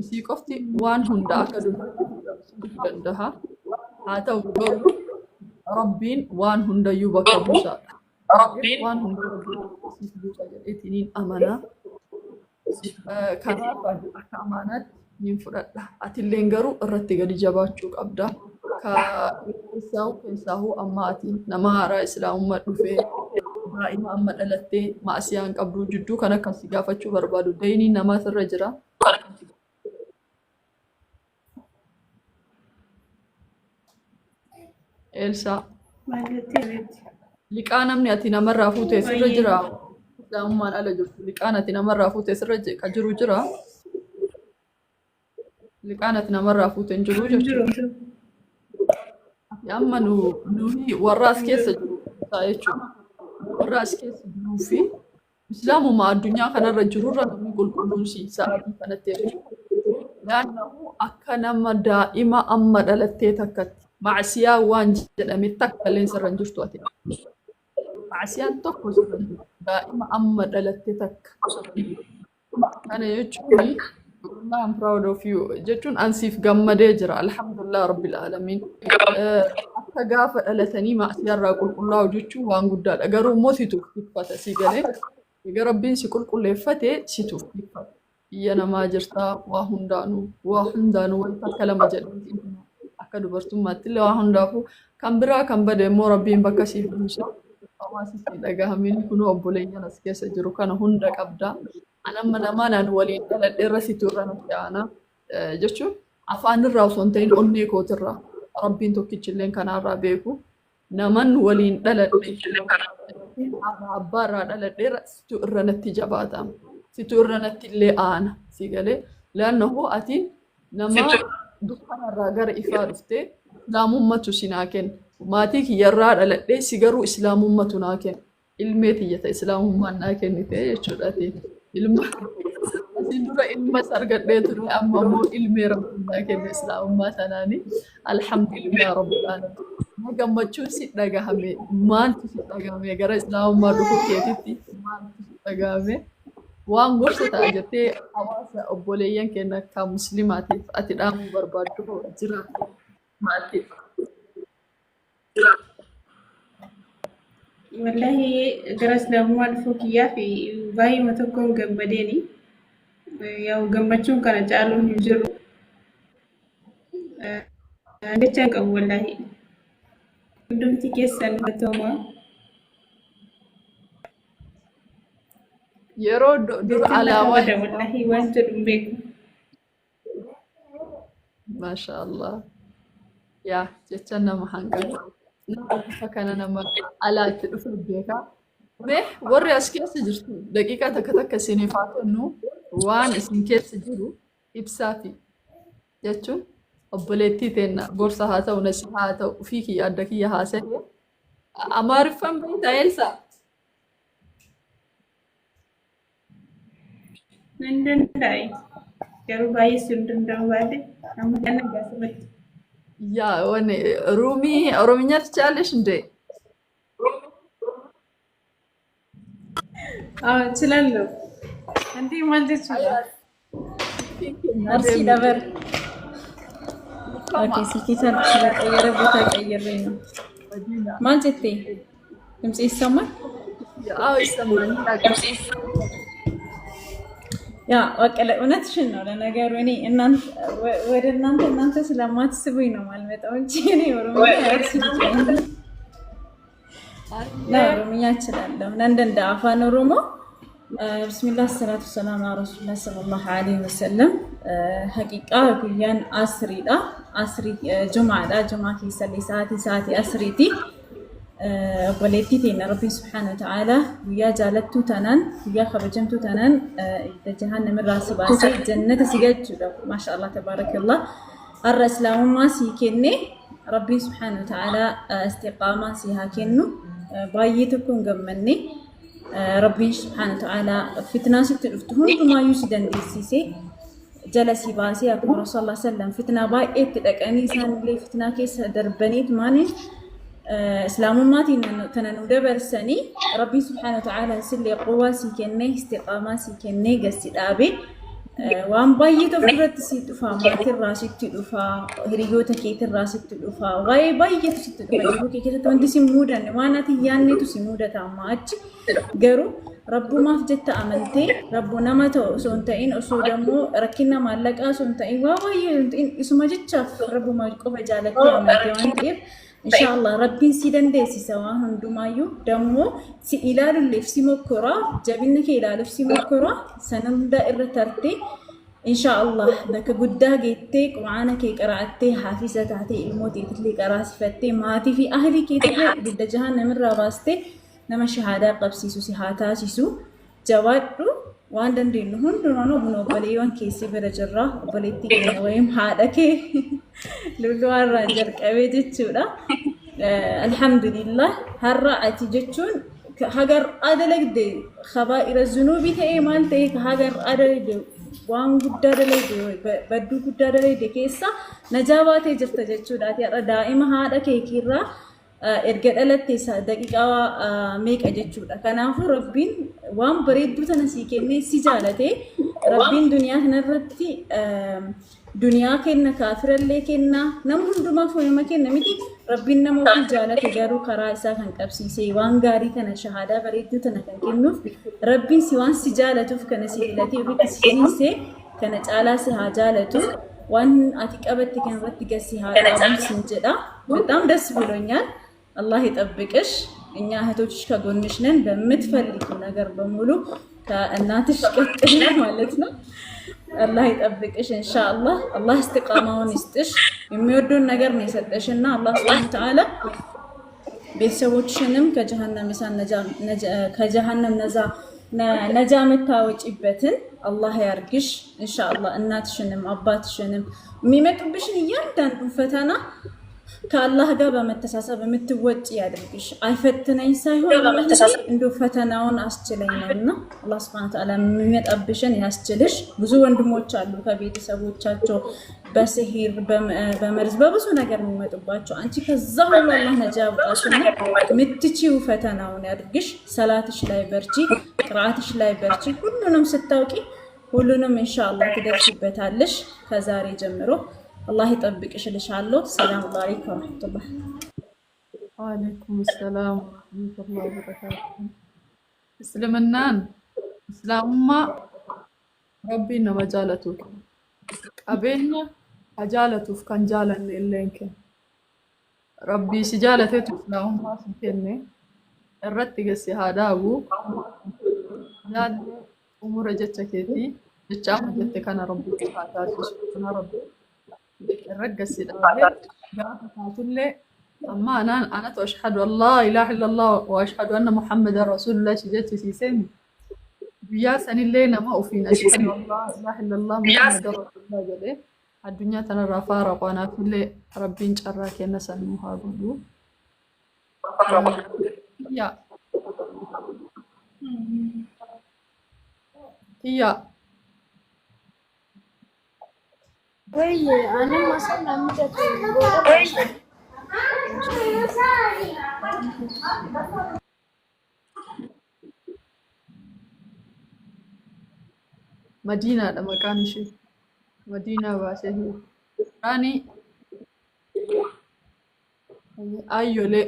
Isii qofti waan hunda akka dubbachuu danda'a. Haa ta'u garuu rabbiin waan hundayyuu bakka buusaadha. Waan hundayyuu jedheetiniin amanaa. Kanaaf akka amaanaatti niin fudhadha. Atilleen garuu irratti gadi jabaachuu qabda. Keessaahuu amma ati nama haaraa islaamummaa dhufee daa'ima amma dhalattee maasiyaan qabdu jidduu kan akkasii gaafachuu barbaadu. Dayniin namaa sirra jira. Elsa. Liqaa namni ati namarraa fuutee sirra jira. Islaamummaan ala jirtu. Liqaan ati namarraa fuutee sirra jiru jira. Liqaan ati namarraa fuutee hin jiru jechuudha. Amma nuyi warra as keessa jiru jechuudha. Warra as keessa jiruu fi islaamummaa addunyaa kanarra jirurra namni qulqulluunsiisa adii kanatti jechuudha. Naannoo akka nama daa'ima amma dhalattee takkatti macsiyaa waan jedhame takka illee sirra hin jirtu ati. Macsiyaan tokko sirra hin jirtu. Daa'ima amma dhalattee takka. Kana jechuun I'm proud of you. Jechuun ansiif gammadee jira. Alhamdulillah rabbil alamin. Akka gaafa dhalatanii macsiyarraa qulqullaa'u jechuun waan guddaadha. Garuu immoo situuf dhiphata si galee. Egaa rabbiin si qulqulleeffatee situuf dhiphata. Biyya namaa jirtaa waa hundaanuu wanta akka lama jedhamti. Akka dubartummaatti illee waa hundaafuu kan biraa kan bade immoo rabbiin bakka siif buusa. Hawaasni dhagahameen kun obboleeyyan as keessa jiru kana hunda qabda. Anamma namaan waliin dhaladhee irra situ irra nuti aanaa jechuun afaan irraa osoo hin ta'in onnee kootirraa rabbiin tokkichilleen kanarraa beeku naman waliin dhaladhee abbaa irraa dhaladhee situ irra natti jabaata situ irra natti illee aana si galee laannoo ati nama dukkanarraa gara ifaa dhuftee islaamummatu si naa kenna. Maatii kiyyarraa dhaladhee si garuu islaamummatu naa kenna. Ilmee tiyyata islaamummaan naa kennite jechuudha. Ilma isin dura ilmas argadhee ture amma immoo ilmee rabbiin naa kenne islaamummaa sanaani alhamdulillah rabbil alamin. Gammachuun si dhagahame maaltu si dhagahame gara islaamummaa dhufuu keetitti maaltu si dhagahame waan gorsa ta'a jettee hawaasa obboleeyyan keenya akka muslimaatiif ati dhaamuu barbaaddu jira maatiif. Wallahi gara islaamummaa dhufuu kiyyaa fi baay'ee tokkoon gammadeeni. Yaa gammachuun kana caaluun hin jiru. Jecha hin qabu wallahi. Hundumti keessan batoomaa. Yeroo dura alaabaa wallahi waan jedhu hin beeku. Masha Allah. Yaa jecha nama hangata. Kana nama alaatti dhufu beekaa. Mee warri as keessa jirtu daqiiqaa takka takka isiniif haa kennu waan isin keessa jiru ibsaafi jechuun obboleettii teenna gorsa haa ta'u nasi haa ta'u ofii kiyya adda kiyya haasa'e. Amaariffaan beektaa Elsaa? Nan danda'e. Garuu baay'ee sun danda'u baate amma kana gaafatti. Yaa wani ruumii Oromiyaa ትችያለሽ እንዴ? እችላለሁ። እንዴ ማለት ይችላል። መርሲ ደበር ኦኬ ሲኪተን ስለቀየረ ቦታ ቀይሬ ነው ማለት ድምጽ ይሰማል? አዎ ይሰማል። ያ ወቀለ እውነትሽን ነው። ለነገሩ እኔ ወደ እናንተ ስለማትስቡኝ ነው ማልመጣው እንጂ እኔ ኦሮምኛ እችላለሁ። እንደ አፋን ኦሮሞ ብስሚላህ ሰላቱ ሰላም ዐላ ረሱሊላህ ሰለላሁ ዐለይሂ ወሰለም ሐቂቃ ጉያን አስሪዳ አስሪ ጁማዳ ጁማ ኪሰሊ ሰዓቲ አስሪቲ obboleettii teenya rabbiin subhaanahu wa ta'ala guyyaa jaalattuu tanaan guyyaa kabajamtuu tanaan jahannamirraa si baasee jannata si galchuudha. Maasha Allah tabaarakallah. Har'a islaamummaa si kenne rabbiin subhaanahu wa ta'ala istiqaamaa si haa kennu. Baay'ee tokko hin gammanne rabbiin subhaanahu wa ta'ala fitnaa sitti dhuftu hundumaayyuu si dandeessisee jala si baasee akkuma Rasuulullah sallam fitnaa baay'eetti dhaqanii isaanillee fitnaa keessa darbaniit maaniin islaamummaati tananu dabarsanii rabbii subhaanahu wa ta'ala sillee quwwaa si kennee istiqaamaa si kennee gassi dhaabe waan baay'ee ofirratti si dhufaa maatirraa sitti dhufaa hiriyoota keetirraa sitti dhufaa waa'ee baay'eetu sitti dhufa yeroo kee keessatti wanti si mudanne waan ati yaanneetu si mudata amma achi garuu rabbumaaf jetta amantee rabbu nama ta'u osoo hin ta'in osoo dammoo rakkina maallaqaa osoo hin ta'in waa baay'ee isuma jechaaf rabbuma qofa jaalattee amantee waan ta'eef inshallah rabbiin si dandeessisa waan hundumayyuu dammoo si ilaaluuf si mokkora jabinna kee ilaaluuf si mokkora sana hunda irra tartee inshallah bakka guddaa geettee quraana kee qara'attee haafiza taatee ilmootiitillee qaraasifattee maatii fi ahlii keetillee ibidda jahannamirraa baastee nama shahaadaa qabsiisu si haa taasisu jawaadhu waan dandeenyu hundumaan obbo obboleewwan keessi bira jirra obboleettii keenya wayim haadha kee lulluwarraa jalqabee jechuudha. Alhamdulillah har'a ati jechuun hagar adalagde khabaa'ira zunuubii ta'ee maal ta'ee hagar adalagde waan guddaa dalagde badduu guddaa dalagde keessa najaa baatee jirta jechuudha. Ati har'a daa'ima haadha keekiirraa erga dhalatte daqiiqaa meeqa jechuudha. Kanaafuu rabbiin waan bareedduu tana sii kennee si jaalate rabbiin duniyaa kanarratti duniyaa kenna kaafirallee kenna nama hundumaaf nama kenna miti rabbiin nama ofii jaalate garuu karaa isaa kan qabsiisee waan gaarii kana shahaadaa bareedduu tana kan kennuuf rabbiin si waan si jaalatuuf kana si filatee ofitti si kennise kana caalaa si haa jaalatu waan ati qabatte kanarratti gassi haa dhaabuun sin jedha. በጣም ደስ ብሎኛል። አላህ ይጠብቅሽ። እኛ እህቶችሽ ከጎንሽ ነን። በምትፈልጊው ነገር በሙሉ ከእናትሽ ቀጥል ማለት ነው። አላህ ይጠብቅሽ ኢንሻአላህ። አላህ እስትቃማውን ይስጥሽ። የሚወደውን ነገር ነው የሰጠሽና አላህ ሱብሓነሁ ወተዓላ ቤተሰቦችሽንም ከጀሃነም ነጃ የምታወጪበትን አላህ ያርግሽ ኢንሻአላህ። እናትሽንም አባትሽንም የሚመጡብሽን እያንዳንዱን ፈተና ከአላህ ጋር በመተሳሰብ የምትወጪ ያድርግሽ። አይፈትነኝ ሳይሆን አላህ እንዶ ፈተናውን አስችለኝ ነውና አላህ Subhanahu Wa Ta'ala የሚመጣብሽን ያስችልሽ። ብዙ ወንድሞች አሉ ከቤተሰቦቻቸው በስሂር በመርዝ በብዙ ነገር የሚመጡባቸው አንቺ ከዛ ሁሉ አላህ ነጃ ያውጣሽና ምትቺው ፈተናውን ያድርግሽ። ሰላትሽ ላይ በርቺ፣ ቅራአትሽ ላይ በርቺ። ሁሉንም ስታውቂ ሁሉንም ኢንሻአላህ ትደርሽበታለሽ። ከዛሬ ጀምሮ አላህ ይጠብቅሽ እልሻለሁ። ሰላም አለይኩም ወራህመቱላህ። ወአለይኩም ሰላም ወራህመቱላሂ ወበረካቱሁ። እስልምናን እስላሙማ ረቢን nama jaalatu qabeenya ajaalatuuf kan jaalanne illeen kenna. Rabbii si jaalateetu islaamummaa si kenne irratti geessi haa daabu. Yaadni umura jecha keetii jecha amma jette kana rabbii haa taasisu. Kana rabbii irratti geessi dhaabee gaafa taatullee amma anatu ashhadu an laa ilaaha illallah wa ashhadu anna muhammadan rasulullah si jechisiiseen guyyaa sanillee nama ofiin ashhadu an laa ilaaha illallah muhammadan rasulullah jedhee addunyaa tanarraa faara qonaafillee rabbiin carraa kenna sanuu haa godhu. Yaa yaa Oye, ana masa namni jate goota. Madiinaadha maqaan ishee. Madiinaa baasee jiru. Ani ayyolee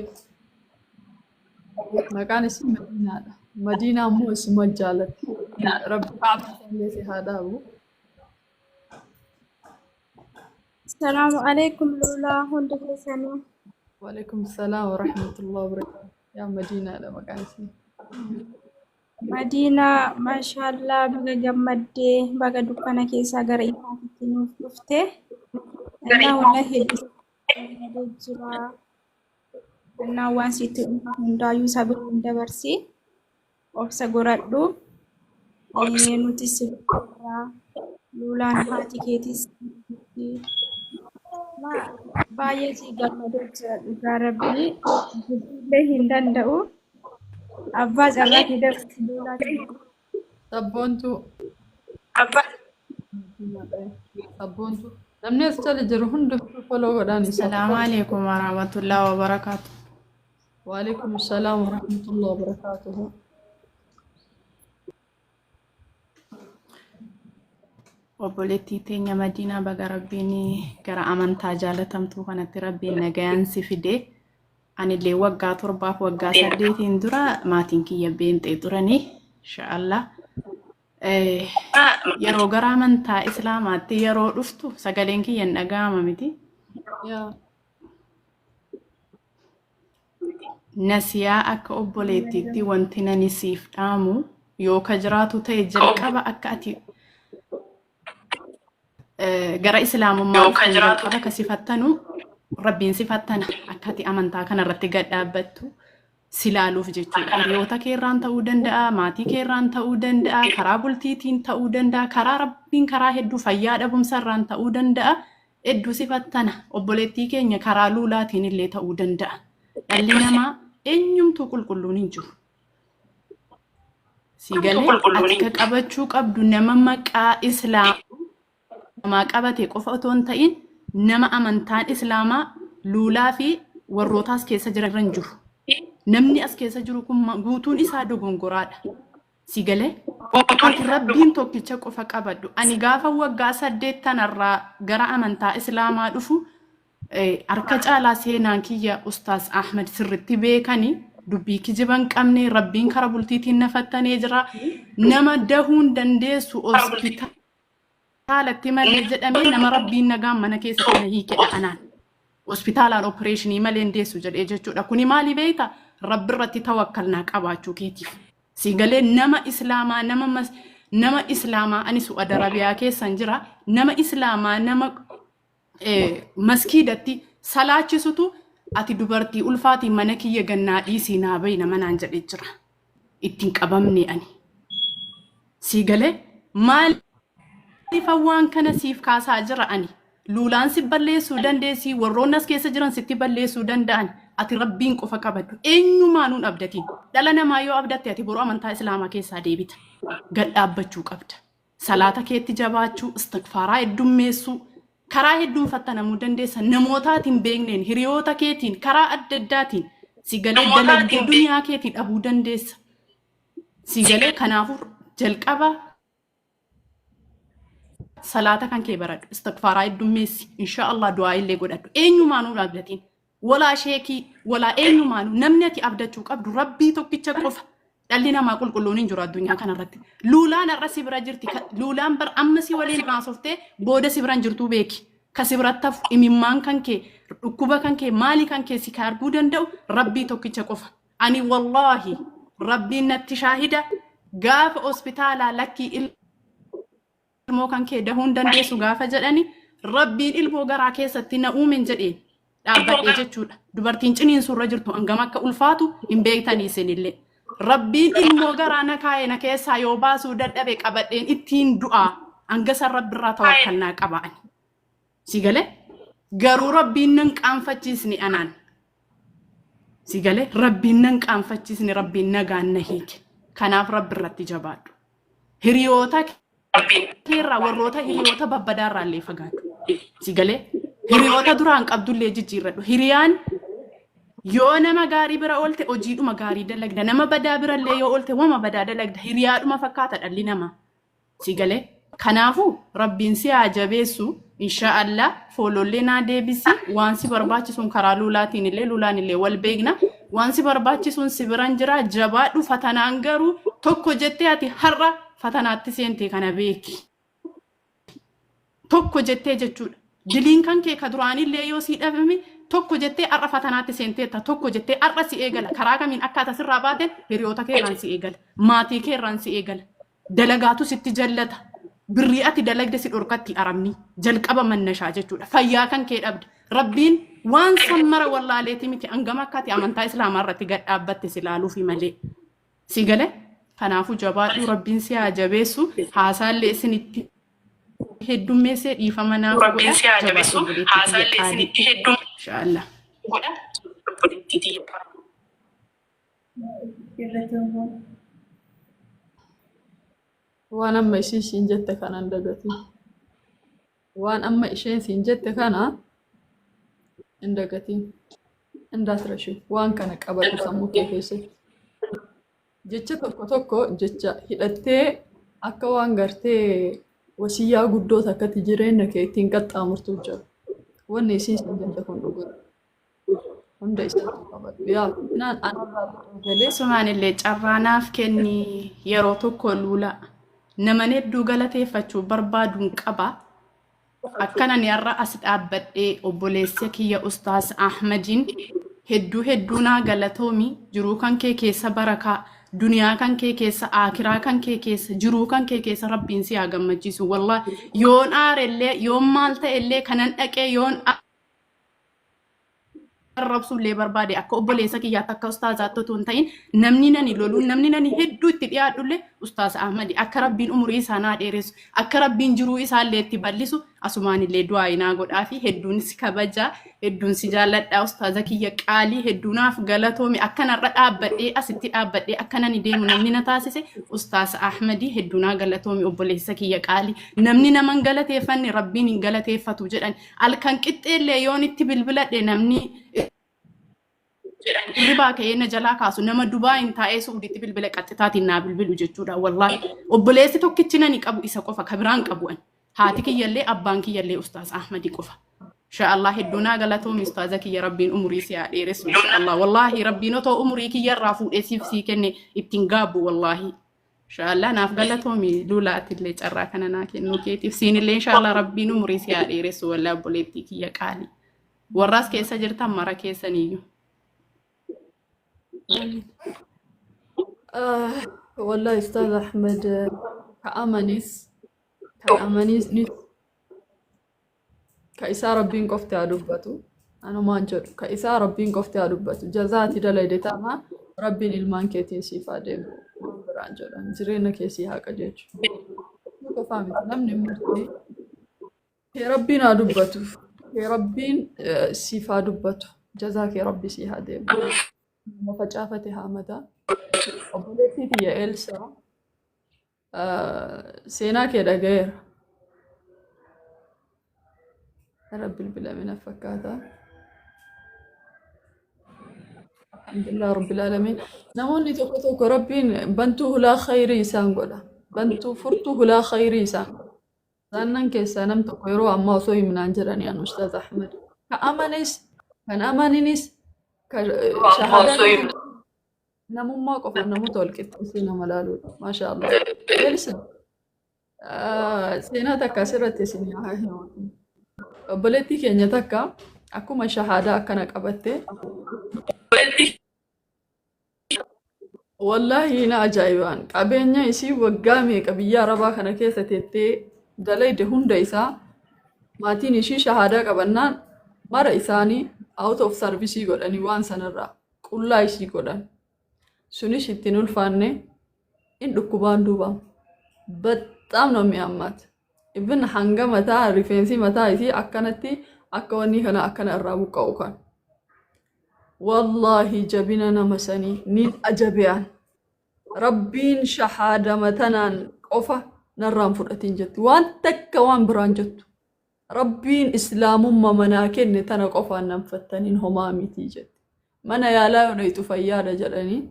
maqaan isii Madiinaadha. Madiinaa immoo isuma jaalatti. Rabbi kaabaa si haa dhaabu. Assalamu alaikum Lola, hundi keessanii. Waalaikum salaam wa rahmatullahi wa barakatuh. Yaa Madiinaadha maqaan isii. Madiinaa, maashaallah, baga gammaddee, baga dukkana keessaa gara ifaatitti nuuf dhufte. Innaa walla hedduu jira. Innaa waan sitti dhufa hundaayyuu sabira hin dabarsi. Obsa godhadhu. Nuti si birraa. Lolaan haati keetis. Baay'ee si gammadee jira dhugaa rabbii. Illee hin danda'u. Abbaa carraa fi darsi Loolaa Sabboontu. Sabboontu. Namni as jala jiru hundi foloo godhaan isaa. Assalamu alaikum warahmatullahi wabarakatuh. Waalaikum salaam wa rahmatullahi wa barakatuhu. Obboleettii teenya Madiinaa baga rabbiin gara amantaa jaalatamtuu kanatti rabbiin nagayaan si fide. Anillee waggaa 7 waggaa 8 dura maatiin kiyya beentee turanii inshaallah. Yeroo gara amantaa islaamaatti yeroo dhuftu sagaleen kiyya hin dhaga'ama miti. Yaa. Nasiyaa akka obboleettiitti wanti nani siif dhaamu yoo ka jiraatu ta'e jalqaba akka ati gara islaamummaa jalqaba ka sifattanu rabbiin sifattana akka ati amantaa kanarratti gad dhaabbattu silaaluuf jechuudha. Hiriyoota keerraan ta'uu danda'a, maatii keerraan ta'uu danda'a, karaa bultiitiin ta'uu danda'a, karaa rabbiin karaa hedduu fayyaa dhabumsarraan ta'uu danda'a. Hedduu sifattana obboleettii keenya karaa luulaatiin illee ta'uu danda'a. Dhalli namaa eenyumtuu qulqulluun hin jiru. Sigalee ati ka qabachuu qabdu nama maqaa islaamaa qabate qofa otoo hin ta'in nama amantaan islaamaa luulaa fi warrootaas keessa jiran jiru. Namni as keessa jiru kun guutuun isaa dogongoraadha. Sigalee ati rabbiin tokkicha qofa qabadhu. Ani gaafa waggaa 8 tanarraa gara amantaa islaamaa dhufu harka caalaa seenaan kiyya Ustaaz Ahmed sirritti beekanii dubbii kijiban qabne rabbiin kara bultiitiin nafattanee jira. Nama dahuun dandeessu hospitaalatti malee jedhamee nama rabbiin nagaan mana keessa kana hiikedha anaan. Hospitaalaan opereeshinii malee dandeessu jedhee jechuudha. Kuni maali beekta? Rabbi irratti tawakkalnaa qabaachuu keetiif. Sigalee nama islaamaa nama islaamaa ani Su'uud Arabiyaa keessan jira. Nama islaamaa nama maskiidatti salaachisutu ati dubartii ulfaatii mana kiyya gannaa dhiisii naa bahi nama naan jedhee jira. Ittiin qabamne ani. Sigalee maaliif waan kana siif kaasaa jira ani? luulaan si balleessuu dandeessi warroonni as keessa jiran sitti balleessuu danda'an ati rabbiin qofa qabadhu eenyumaanuun abdatiin dhala namaa yoo abdatte ati boroo amantaa islaamaa keessaa deebita gad dhaabbachuu qabda salaata keetti jabaachuu istighfaaraa heddummeessuu karaa hedduun fattanamuu dandeessa namootaatiin beekneen hiriyoota keetiin karaa adda addaatiin sigalee dalagdee duniyaa keetii dhabuu dandeessa sigalee kanaafuu jalqaba salaata kan kee baradhu istighfaaraa heddummeessi inshaallah du'aa illee godhadhu eenyumaanuu abdatiin walaa sheekii walaa eenyumaanuu namni ati abdachuu qabdu rabbii tokkicha qofa dhalli namaa qulqulluun hin jiru addunyaa kanarratti luulaan har'a si bira jirti luulaan bar amma si waliin haasoftee booda si biran jirtuu beeki ka si biratti hafu imimmaan kan kee dhukkuba kan kee maalii kan kee si kaarbuu danda'u rabbii tokkicha qofa ani wallaahi rabbiin natti shaahida gaafa hospitaalaa lakkii ilmoo kan kee dahuun dandeessu gaafa jedhani rabbiin ilmoo garaa keessatti na uumen jedheen dhaabbadhee jechuudha dubartiin ciniinsurra jirtu hangam akka ulfaatu hin beektanii isinillee rabbiin ilmoo garaa na kaa'e na keessaa yoo baasuu dadhabe qabadheen ittiin du'aa hanga san rabbirraa tawakkaalnaa qaba'an sigalee garuu rabbiin nan qaanfachiisni anaan sigalee rabbiin nan qaanfachiisni rabbiin nagaan na hiike kanaaf rabbirratti jabaadhu hiriyoota keerraa warroota hiriyoota babbadaarraa illee fagaadhu sigalee hiriyoota duraan qabdullee jijjiirradhu hiriyaan yoo nama gaarii bira oolte hojiidhuma gaarii dalagda nama badaa birallee yoo oolte wama badaa dalagda hiriyaadhuma fakkaata dhalli namaa sigalee kanaafuu rabbiin si haa jabeessu inshaallah foolollee naa deebisi waan si barbaachisuun karaa luulaatiin illee luulaan illee wal beekna waan si barbaachisuun si biran jira jabaadhu fatanaan garuu tokko jettee ati har'a fatanaatti seentee kana beeki tokko jettee jechuudha diliin kan kee ka duraanillee yoo si dhabame tokko jettee har'a fatanaatti seenteetta tokko jettee har'a si eegala karaa kamiin akka ati sirraa baateen hiriyoota keerraan si eegala maatii keerraan si eegala dalagaatu sitti jallata birrii ati dalagde si dhorkatti aramni jalqaba mannashaa jechuudha fayyaa kan kee dhabde rabbiin waan sammara wallaaleeti miti hangam akka ati amantaa islaamaa irratti gad dhaabbatte si laaluufi malee si gale kanaafuu jabaadhu rabbiin si haa jabeessu haasaallee isinitti heddummeessee dhiifama naaf godha jabaadhu haasaallee isinitti heddum inshaallah godha waan amma isheen siin jette kanan dagati waan amma isheen siin jette kana hin dagatiin indaasrashi waan kana qabatu sammuu kee keessatti jecha tokko tokko jecha hidhattee akka waan gartee wasiyyaa guddoota akkati jireenya kee ittiin qaxxaamurtuu jira wanni isiin siin jette kun dhugaa hunda isaatu qabatu yaa naan anarraa galee sumaanillee carraanaaf kenni yeroo tokko luula nama hedduu galateeffachuu barbaaduun qaba akkanan yarra as dhaabbadhee obboleessa kiyya ustaas Ahmadiin hedduu naa galatoomi jiruu kan kee keessa barakaa duniyaa kan kee keessa aakiraa kan kee keessa jiruu kan kee keessa rabbiin si haa gammachiisu wallahi yoon aarellee yoon maal ta'ellee kanan dhaqee yoon arrabsullee barbaade akka obboleessa kiyyaatti akka ustaazaatti otoo hin ta'in namni nani loluun namni nani hedduu itti dhiyaadhullee ustaas Ahmadi akka rabbiin umurii isaa naa dheeressu akka rabbiin jiruu isaallee itti bal'isu asumaanillee du'aa inaa godhaa fi hedduun si kabajaa hedduun si jaalladhaa ustaaza kiyya qaalii hedduunaaf galatoomi akkanarra dhaabbadhee asitti dhaabbadhee akkanani deemu namni na taasise ustaas Ahmadi hedduunaa galatoomi obboleessa kiyya qaalii namni naman galateeffanne rabbiin hin galateeffatu jedhan alkan qixxeellee yoon itti bilbiladhe namni ribaa ka'ee na jalaa kaasu nama Dubaa hin taa'ee Suudiitti bilbila qaxxitaatiin naa bilbilu jechuudha wallahi obboleessi tokkichi nani qabu isa qofa kabiraan qabu an haati kiyyallee abbaan kiyyallee ustaas Ahmadi qofa inshaallah hedduunaa galatoomi ustaaza kiyya rabbiin umurii si haa dheeressu inshaallah wallahi rabbiin otoo umurii kiyya irraa fuudhee siif sii kenne ittiin gaabbu wallahi inshaallah naaf galatoomi luulaatillee carraa kana naa kennuu keetiif siinillee inshaallah rabbiin umurii si haa dheeressu wallahi obboleettii kiyya qaalii warraas keessa jirtan mara keessaniyyuu والله أستاذ أحمد كأمانيس كإسارة بين كفتي أدبتو أنا ما أنجر كإسارة بين كفتي أدبتو جزاتي دلائل تاما ربي المان كتير سيفا ديم برانجر جرينا كيسي هاك جيج كفامي نمني مرتي يا ربنا دبته يا ربين سيفا دبته جزاك يا ربي سي هادي ما فجافتها مدى وبلتي يا إلسا سينا كده غير رب العالمين فكاتا الحمد لله رب العالمين نموني توكو ربين بنتو لا خير يسان قولا بنتو فرتو لا خير يسان sannan keessaa nam tokko yeroo ammaa osoo himnaan jiranii an Ustaaz Ahmed kan amanis kan amaninis shahaadaa namummaa qofaan namoota wal qixxeessee nama laaluudha maasha Allah. Elsa seenaa takka asirratti isin haa himatu. Obboleettii keenya takka akkuma shahaadaa akkana qabatte wallaahi na ajaa'ibaan qabeenya isii waggaa meeqa biyya Arabaa kana keessa teettee dalayde hunda isaa maatiin ishii shahaadaa qabannaan mara isaanii out of service godhanii waan sanarraa qullaa ishii godhan sunis ittiin ulfaanne in dhukkubaan duubam baxaam ነው የሚያማት ibn hanga mataa rifeensi mataa isii akkanatti akka wanni kana akkana irraa buqqa'u kan wallahi jabina nama sanii nin ajabiyaan rabbiin shahaada matanaan qofa narraan fudhatiin jettu waan takka waan biraan jettu rabbiin islaamummaa manaa kenne tana qofaan nan fattaniin homaa mitii jetti mana yaalaa dhaytu fayyaada jedhanii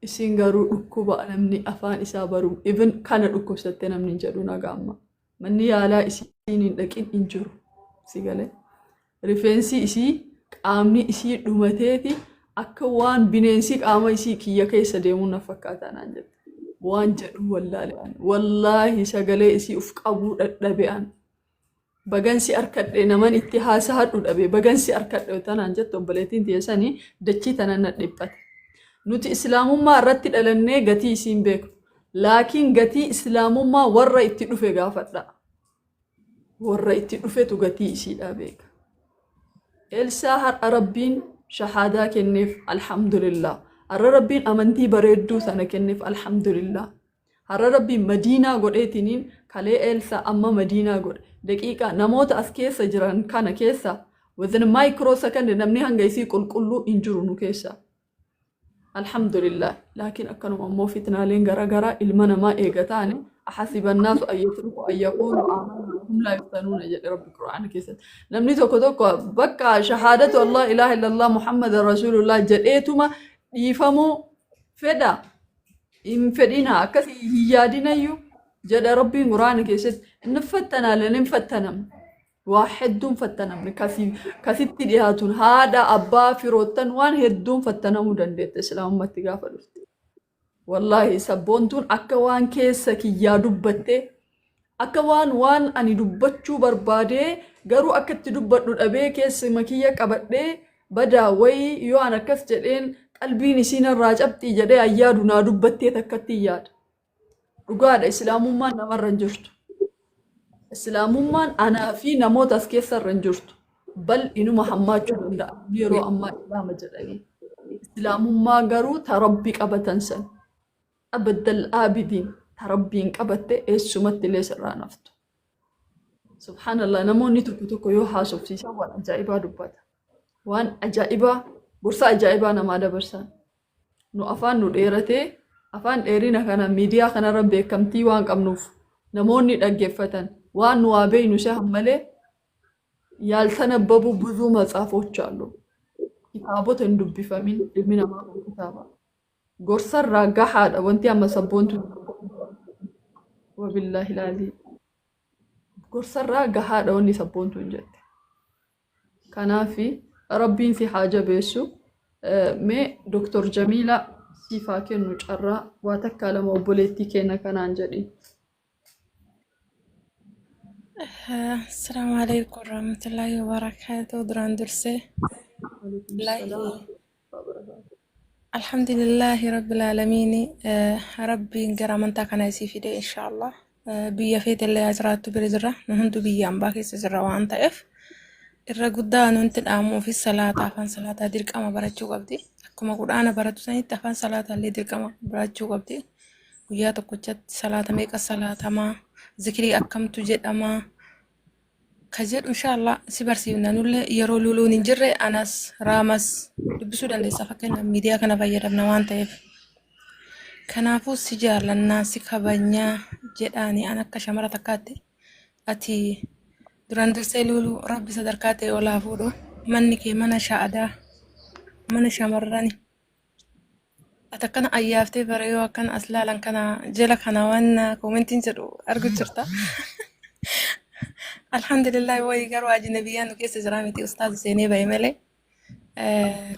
isin garuu dhukkuba namni afaan isaa baruu even kana dhukkubsatte namni jedhu nagaamma manni yaalaa isiin hin dhaqin hin jiru sigale rifeensi isii qaamni isii dhumateeti akka waan bineensi qaama isii kiyya keessa deemuu na fakkaataa naan jette waan jedhu wallaahi sagalee isii uf qabuu dadhabe'an bagansi arkadhe naman itti haasa'adhu dhabe bagansi arkadhe tanaan jettu obboleettiin teessanii dachii tanan na dhiphate nuti islaamummaa irratti dhalannee gatii isiin beeku laakiin gatii islaamummaa warra itti dhufe gaafadha warra itti dhufetu gatii isiidhaa beeka elsaa har'a rabbiin shahaadaa kenneef alhamdulillah har'a rabbiin amantii bareedduu sana kenneef alhamdulillah har'a rabbiin madiinaa godheetiniin kalee elsaa amma madiinaa godhe daqiiqaa namoota as keessa jiran kana keessa within microsecond namni hanga isii qulqulluu hin jiru nu keessa alhamdulillah laakiin akkanuma ammoo fitnaaleen garaagaraa ilma namaa eegataani أحسب الناس أن يتركوا أن يقولوا آمنا وهم لا يفتنون جل رب القرآن كيسد نمني توكو بكى شهادة الله إله إلا الله محمد رسول الله جلئتما يفهموا فدا إن فدينا كسي هيادنا يو جل ربي القرآن كيسد نفتنا لنفتنم واحد دون فتنم كسي تديهاتون هذا أبا فروتن وان هدون فتنم دندت إسلام ما تغافلوا والله سبونتون أكوان كيسا كي يادوبته أكوان أني دوبتشو بربادي غرو أكت دوبت أبي كيس مكيا كبده بدا وي يو أنا كسجلين قلبي نسينا راجبتي جدي أيادو نادوبتي تكتي ياد رقاد إسلام ما نمر رنجرت إسلام ما أنا في نموت أسكيسا رنجرت بل إنو محمد جلندا بيرو أما إسلام جلني إسلام ما غرو تربيك أبتنسن أبد الآبدين تربين قبته إسمت ليس رانفت سبحان الله نموني تكو يو حاسب سيسا وان أجائبا دباتا وان أجائبا برسا أجائبا نمادا برسا نو أفان نو ديرته أفان ديرينا كان ميديا كان ربي كمتي وان كمنوف نموني تأجفتن وان نوابي نسيهم ملي يالتنا بابو بذو مصافوت جالو كتابو تندب فمين المنا ما كتابا غرسر راغحاد وانتي اما سبونتو وبالله العظيم غرسر راغحاد واني سبونتو جت كنافي ربين في حاجه بيسو مي دكتور جميله سيفا كنو جرا واتكلم وبوليتي كنا كان جدي السلام عليكم ورحمة الله وبركاته دران درسي الحمد لله رب العالمين ربي نقرأ منطقة ناسي في دي إن شاء الله بيا فيت اللي أزرعت برزرة نهندو بيا مباكي سزرة وانت إف الرقودان انت الآمو في الصلاة أفان صلاة ديرك أما براتشو قبدي كما قول أنا براتو سنيت أفان صلاة اللي ديرك أما براتشو قبدي ويا تقوشت صلاة ميك الصلاة ما ذكري أكم تجد أما كجد إن شاء الله سيبرسيونا نقول يرو لولون نجري أناس رامس دبسو دان ليس فكنا ميديا كنا فيدا بنوان تيف كنافو سجار للناس كبنيا جداني أنا كشمرة تكاتي أتي duraan dursee lulu rabbi sadarkaa ta'e olaa fuudhu manni kee mana sha'adaa mana shamarrani ati akkana ayyaaftee bareeyoo akkana as laalan kana jala kana waan koomentiin jedhu argu jirta alhamdulillah wayii garuu ajnabiyyaan nu keessa jira miti ustaazi seenee bahe malee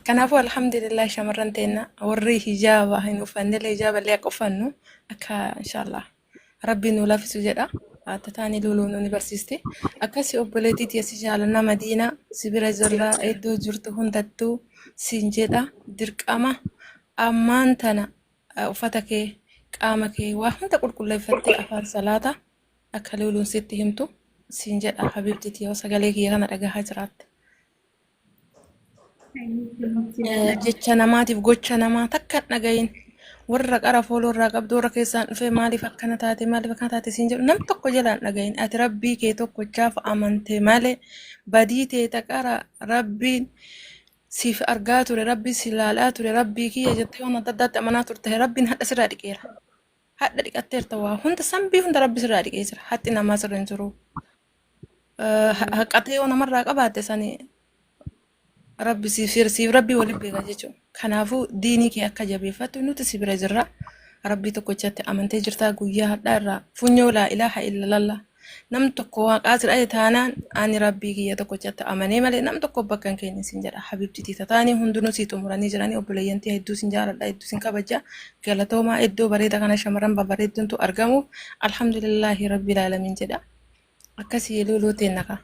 kanaafuu alhamdulillah shamarran teenna warri hijaaba hin uffannellee hijaaba illee akka uffannu akka inshaallah rabbi nu lafisu jedha Tatani lulu ni barsiiste akkasi obboleetii teessi jaalanna madiina sibira jirra iddoo jirtu hundattuu siin jedha dirqama ammaan tana uffata kee qaama kee waa hunda qulqulleeffattee afaan salaata akka luluun sitti himtu siin jedha habibtiiti yoo sagalee kiyya kana dhagahaa jiraatte. Jecha namaatiif gocha namaa takka dhagayin warra qara fooloo irraa qabdu warra keessaan dhufee maaliif akkana taate siin jedhu nam tokko jalaan dhagayin ati rabbii kee tokkochaaf amante malee badii teeta qara rabbiin siif argaa ture rabbii si ilaalaa ture rabbii kiyya jettee waan adda addaatti amanaa turte rabbiin hadha sirraa dhiqeera hadha dhiqatteerta waa hunda sambii hunda rabbi sirraa dhiqee jira hatti namaa sirra hin jiru haqatee yoo namarraa qabaatte sanii rabbi siif rabbii waliin beeka jechuudha. Kanaafuu diinii kee akka jabeeffattu nuti si bira jirra. Rabbii tokkochatti amantee jirtaa guyyaa hadhaa irraa funyoo laa ilaaha illallah. Nam tokko waaqaa sir'ee taanaan ani rabbii kiyya tokkochatti amanee malee nam tokko bakka hin keenye siin jedha. Habibtitii tataanii hundinuu sii xumuranii jiranii obboleeyyantii hedduu siin jaaladha hedduu siin kabaja. Galatoomaa iddoo bareeda kana shamarran babareedduutu argamu. Alhamdulillahi rabbil aalamiin jedha. Akkasii luluu teennaka.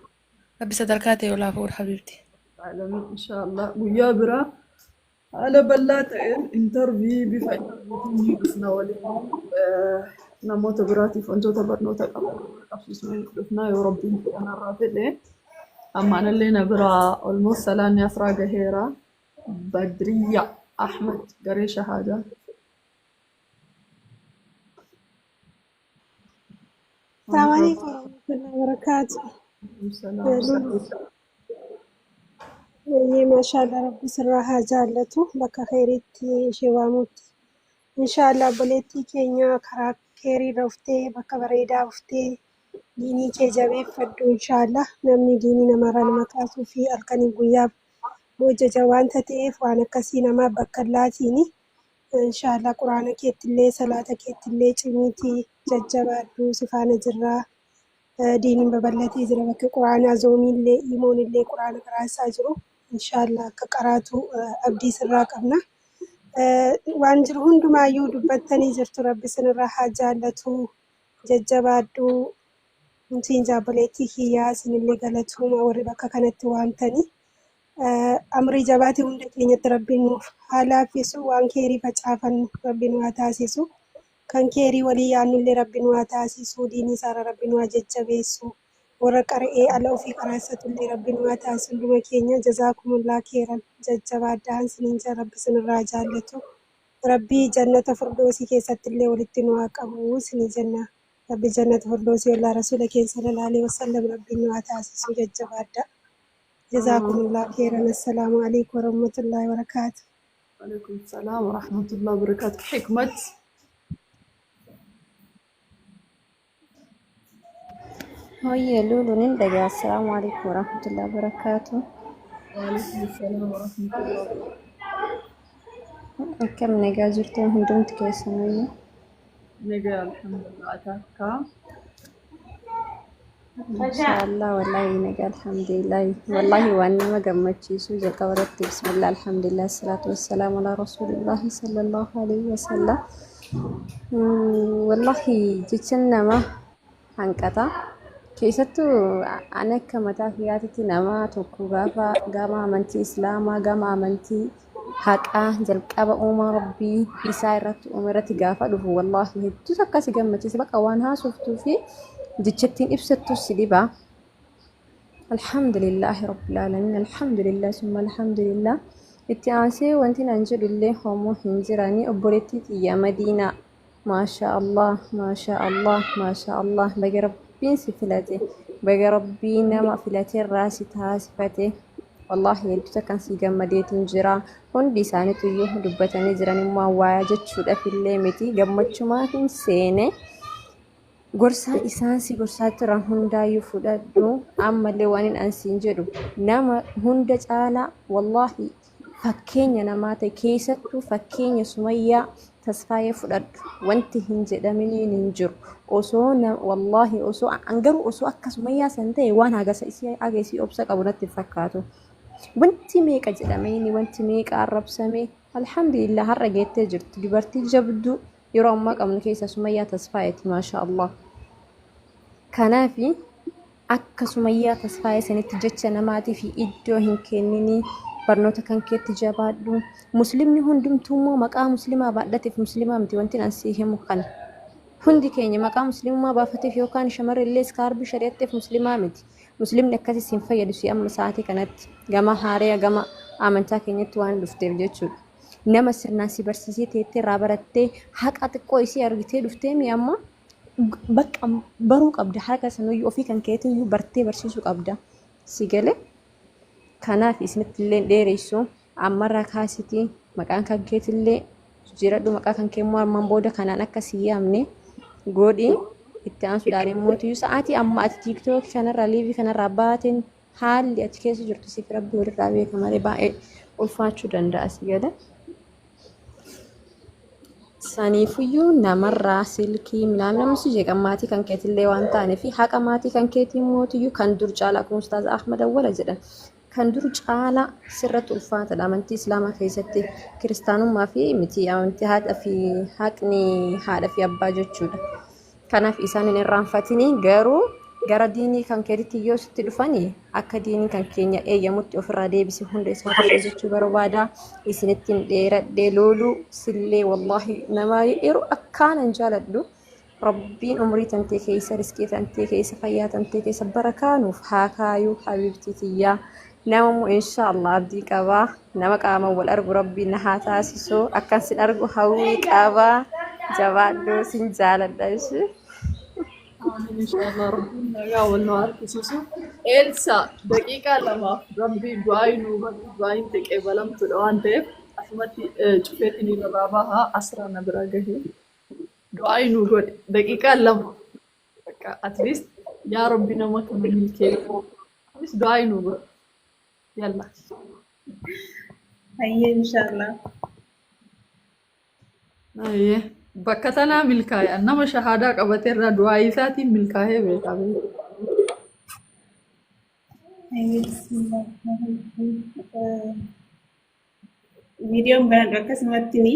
Rabbi sadarkaa ta'e olaa fuudha habibti. العالمين إن شاء الله ويا برا على بلات انترفي بفايدة بسنا ولي نموت براتي فانتو تبرنو تقبل شفنا يا ربي أنا رافضة أما أنا اللي نبرا المرسلان يسرى جهيرة بدرية أحمد قري شهادة السلام عليكم ورحمة الله وبركاته. السلام ما شاء الله ربي سرها جالته بك خيرتي شواموت إن شاء الله بليتي كينيا كرا كيري رفتي بك بريدا رفتي ديني كجابي فدو إن شاء الله نمني ديني نمارا نمكاسو في أركاني قياب بوجة جوان تتئف وانا كسينا ما بكالاتيني إن شاء الله قرآن كيتلي صلاة كيتلي چميتي ججبادو سفانا جرا ديني ببلتي جرا بك قرآن عزومي اللي إيمون اللي قرآن قراسا جرو إن شاء الله كقراتو أبدي سراك أبنا وانجر هندو ما يودو بطني جرتو ربي سنراها جالتو ججبادو نتين جابلتي هي سن اللي قالتو ما وربك كانت وانتني أمري جباتي هندك لنيت ربي نوف حالا فيسو وان كيري فجافن ربي نواتاسيسو كان كيري وليانو اللي ربي نواتاسيسو ديني سارة ربي نواججبيسو ورقرئي ألو في قراسة اللي ربي نواتاسو لمكينيا جزاكم الله خيرا ججبادان سننجا ربي سنراجالتو ربي جنة فردوسي كيسات اللي ولدتنواك أبو سني جنة ربي جنة فردوسي والله رسولك صلى الله عليه وسلم ربي نواتاسو ججبادا جزاكم الله خيرا. السلام عليكم ورحمة الله وبركاته. وعليكم السلام ورحمة الله وبركاته. حكمة هاي لولو نندقى. السلام عليكم ورحمة الله وبركاته. وعليكم السلام ورحمة الله وبركاته. كم نقا زرتين هندومت كيسانوية نجا الحمد لله أتاكا إن شاء الله. والله نقا الحمد لله والله وأنا ما قمتشي سوزة قولت بسم الله الحمد لله الصلاة والسلام على رسول الله صلى الله عليه وسلم. والله جتشنا ما هنكتا كيستو أنا كمتا فياتي نما توكو غاما أمنتي إسلاما غاما أمنتي حقا جلقابا أمم ربي إسائرات أمرتي غافا دفو والله هدو سكاسي غمتي سبقا وانها سفتو في جتشتين إبستو السليبا. الحمد لله رب العالمين الحمد لله ثم الحمد لله. اتعاسي وانتي ننجل الله همو هنجراني أبوليتي يا مدينة ما شاء الله ما شاء الله ما شاء الله بقي ربين سفلاتي baga rabbii nama filatee irraa si taasifate wallahi hedduu takkan si gammadeetiin jira hundi isaaniitu iyyuu dubbatanii jiran immoo awwaayaa jechuudhaaf illee miti gammachumaatiin seene gorsaa isaan si gorsaa turan hundaayyuu fudhadhu ammallee waan hin ansiin jedhu nama hunda caalaa wallahi fakkeenya namaa ta'e keessattuu fakkeenya Sumayyaa Tasfaayee fudhadhu wanti hin jedhaminiin hin jiru osoo wallahi osoo angaruu osoo akka Sumayyaa san ta'e waan hagasa isii ageesii obsa qabu natti fakkaatu wanti meeqa jedhameen wanti meeqa arrabsame alhamdulillah har'a geettee jirti dubartii jabduu yeroo ammaa qabnu keessa Sumayyaa Tasfaayeeti maasha Allah kanaafi akka Sumayyaa Tasfaayee sanitti jecha namaatii fi iddoo hin kennini barnoota kan keetti jabaadhu muslimni hundumtuu immoo maqaa muslimaa baadhateef muslimaa miti wanti an si himu kana hundi keenya maqaa muslimummaa baafateef yookaan shamarrillee iskaarbii shari'atteef muslimaa miti muslimni akkasii siin fayyadu si amma sa'aatii kanatti gama haaraa gama amantaa keenyatti waan dhufteef jechuudha nama sirnaan si barsiisee teettee irraa barattee haqa xiqqoo isii argitee dhuftee mi amma bakka baruu qabda haqa sanuyyuu ofii kan keetiyyuu bartee barsiisuu qabda si galee kanaaf isinitti illee dheeressu ammarraa kaasitii maqaan kan keetillee jiradhu maqaa kan kee immoo armaan booda kanaan akka si yaamne godhi itti aansuudhaan immoo tuyyu sa'aatii amma ati tiiktook kanarraa liivii kanarraa baateen haalli ati keessa jirtu siif rabbi walirraa beeka malee baay'ee ulfaachuu danda'a si gala. Saniifuyyuu namarraa silkii midhaan namni jeeqan maatii kan keetillee waan ta'aniif haqa maatii kan keetii mootiyyuu kan dur caalaa akkuma Ustaaz Ahmad Awwala jedhan kan dur caalaa sirratti ulfaatadha amantii Islaamaa keessatti kiristaanummaa fi miti amantii haadha fi haqni haadha fi abbaa jechuudha. Kanaaf isaan hin irraanfatini garuu gara diinii kan keetitti yoo sitti dhufanii akka diinii kan keenya eeyyamutti ofirraa deebisee hunda isaa ta'ee jechuu barbaada isinittiin dheeradhee looluu sillee wallahi nama yeroo akkaanan jaaladhu rabbiin umrii tantee keessa riskii tantee keessa fayyaa tantee keessa barakaanuuf haa kaayuu habiibtii tiyyaa nama mu inshaallah abdii qabaa nama qaama wal argu rabbiin na haa taasisuu akkan sin argu hawwii qabaa jabaadhuu sin jaaladha ishee. إن شاء الله ربنا يا والنهار كيسوسو إلسا دقيقة لما ربي دعاي نوبة دعاي تقبلم تدوان تيب أسمتي شفتني لرابها أسرع نبراجه دعاي نوبة دقيقة لما أتليست يا ربنا ما كنا ملكي بس دعاي نوبة يلا هيا إن شاء الله. أيه bakka tanaa milkaa'e nama shahaadaa qabatee irraa du'aa isaatiin milkaa'ee beekame. Viidiyoon banan akkasumatti ni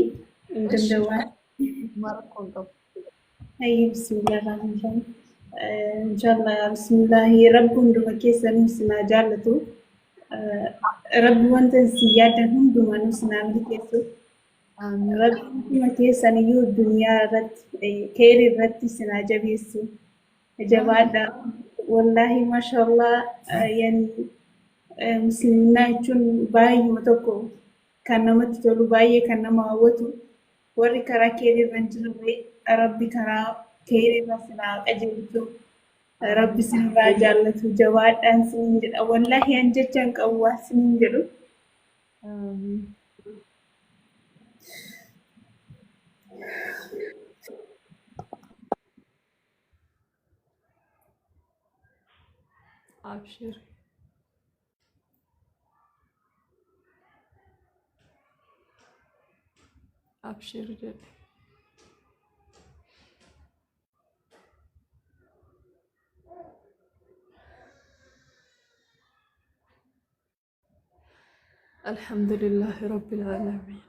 danda'aa. Marakkoon qabu. Hayya bismillahirrahmanirrahim. Inshallah bismillahi rabbi hunduma keessanuu sinaa jaallatu. Rabbi wanta si yaadan hundumaa sinaa milkeessu. Rabbi keessaniyyuu duniyaa irratti keeri irratti sinaa jabeessu jabaadha wallahi mashallah yani musliminaa jechuun baay'ee tokko kan namatti tolu baay'ee kan nama hawwatu warri karaa keeri irra hin jirre rabbi karaa keeri irra sinaa qajeelchu rabbi sinirraa jaallatu jabaadhaan sinin jedha wallahi an jechaan qabu waa sinin jedhu. أبشر أبشر جد الحمد لله رب العالمين.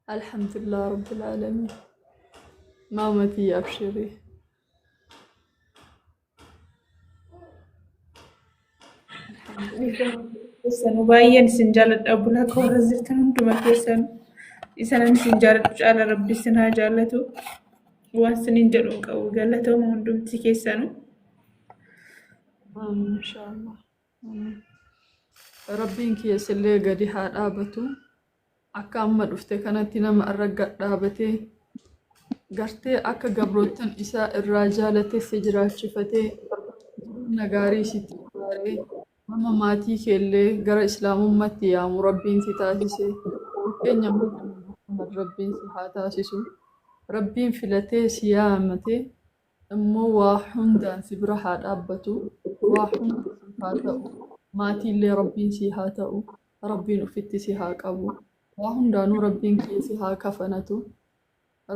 الحمد لله رب العالمين. مامتي أبشري. Keessan baay'een isin jaalladha abbula akka warra jirtan hunduma keessan isanan isin jaalladhu caala rabbi isin haa jaallatu waan isinin jedhu qabu galatooma hundumti keessanu. آمين إن شاء الله. آمين. ربين كي يسلي قدي حال آبتو akka amma dhufte kanatti nama irra gadhaabatee gartee akka gabrootan isaa irraa jaalatee si jiraachifatee nagaarii sitti ijaaree nama maatii keellee gara islaamummaatti yaamu rabbiin si taasise fakkeenya Muhammad rabbiin si haa taasisu rabbiin filatee si yaamate immoo waa hundaan si bira haa dhaabbatu waa hunda si haa ta'u maatiillee rabbiin si haa ta'u rabbiin ofitti si haa qabu waa hundaanuu rabbiin kee si haa kafanatu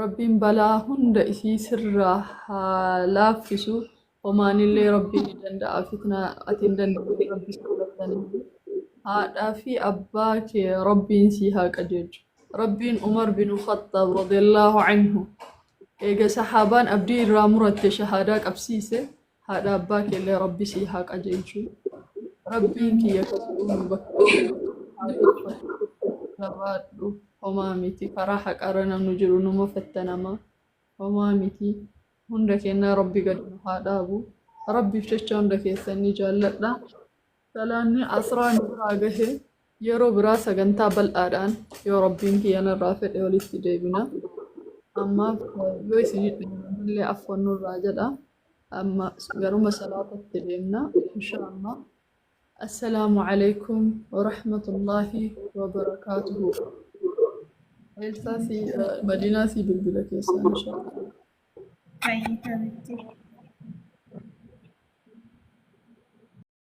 rabbiin balaa hunda isii sirraa haa laaffisu homaanillee rabbiin ni danda'a fitnaa ati hin dandeenye rabbi sodaatanii haadhaa fi abbaa kee rabbiin si haa qajeelchu rabbiin Umar bin Khattab radiyallahu anhu eega sahaabaan abdii irraa muratte shahaadaa qabsiise haadha abbaa keellee rabbi si haa qajeelchu rabbiin kiyya kasuun bakka gabaadhu homaa miti karaa haqarra namnu jiru numa fattanama homaa miti hunda kennaa rabbi gadi nu haa dhaabu rabbiif jecha hunda keessan ni jaalladha salaanni asraan irraa gahe yeroo biraa sagantaa bal'aadhaan yoo rabbiin kiyyanarraa fedhe walitti deebina ammaaf yoo isinii dhimmallee affannurraa jedha amma garuma salaatatti deemna inshaallah assalaamu alaykum warahmatullaahi wabarakaatuhu Elsa si Madina si bilbila keessa inshaallah Baay'ee taphatti.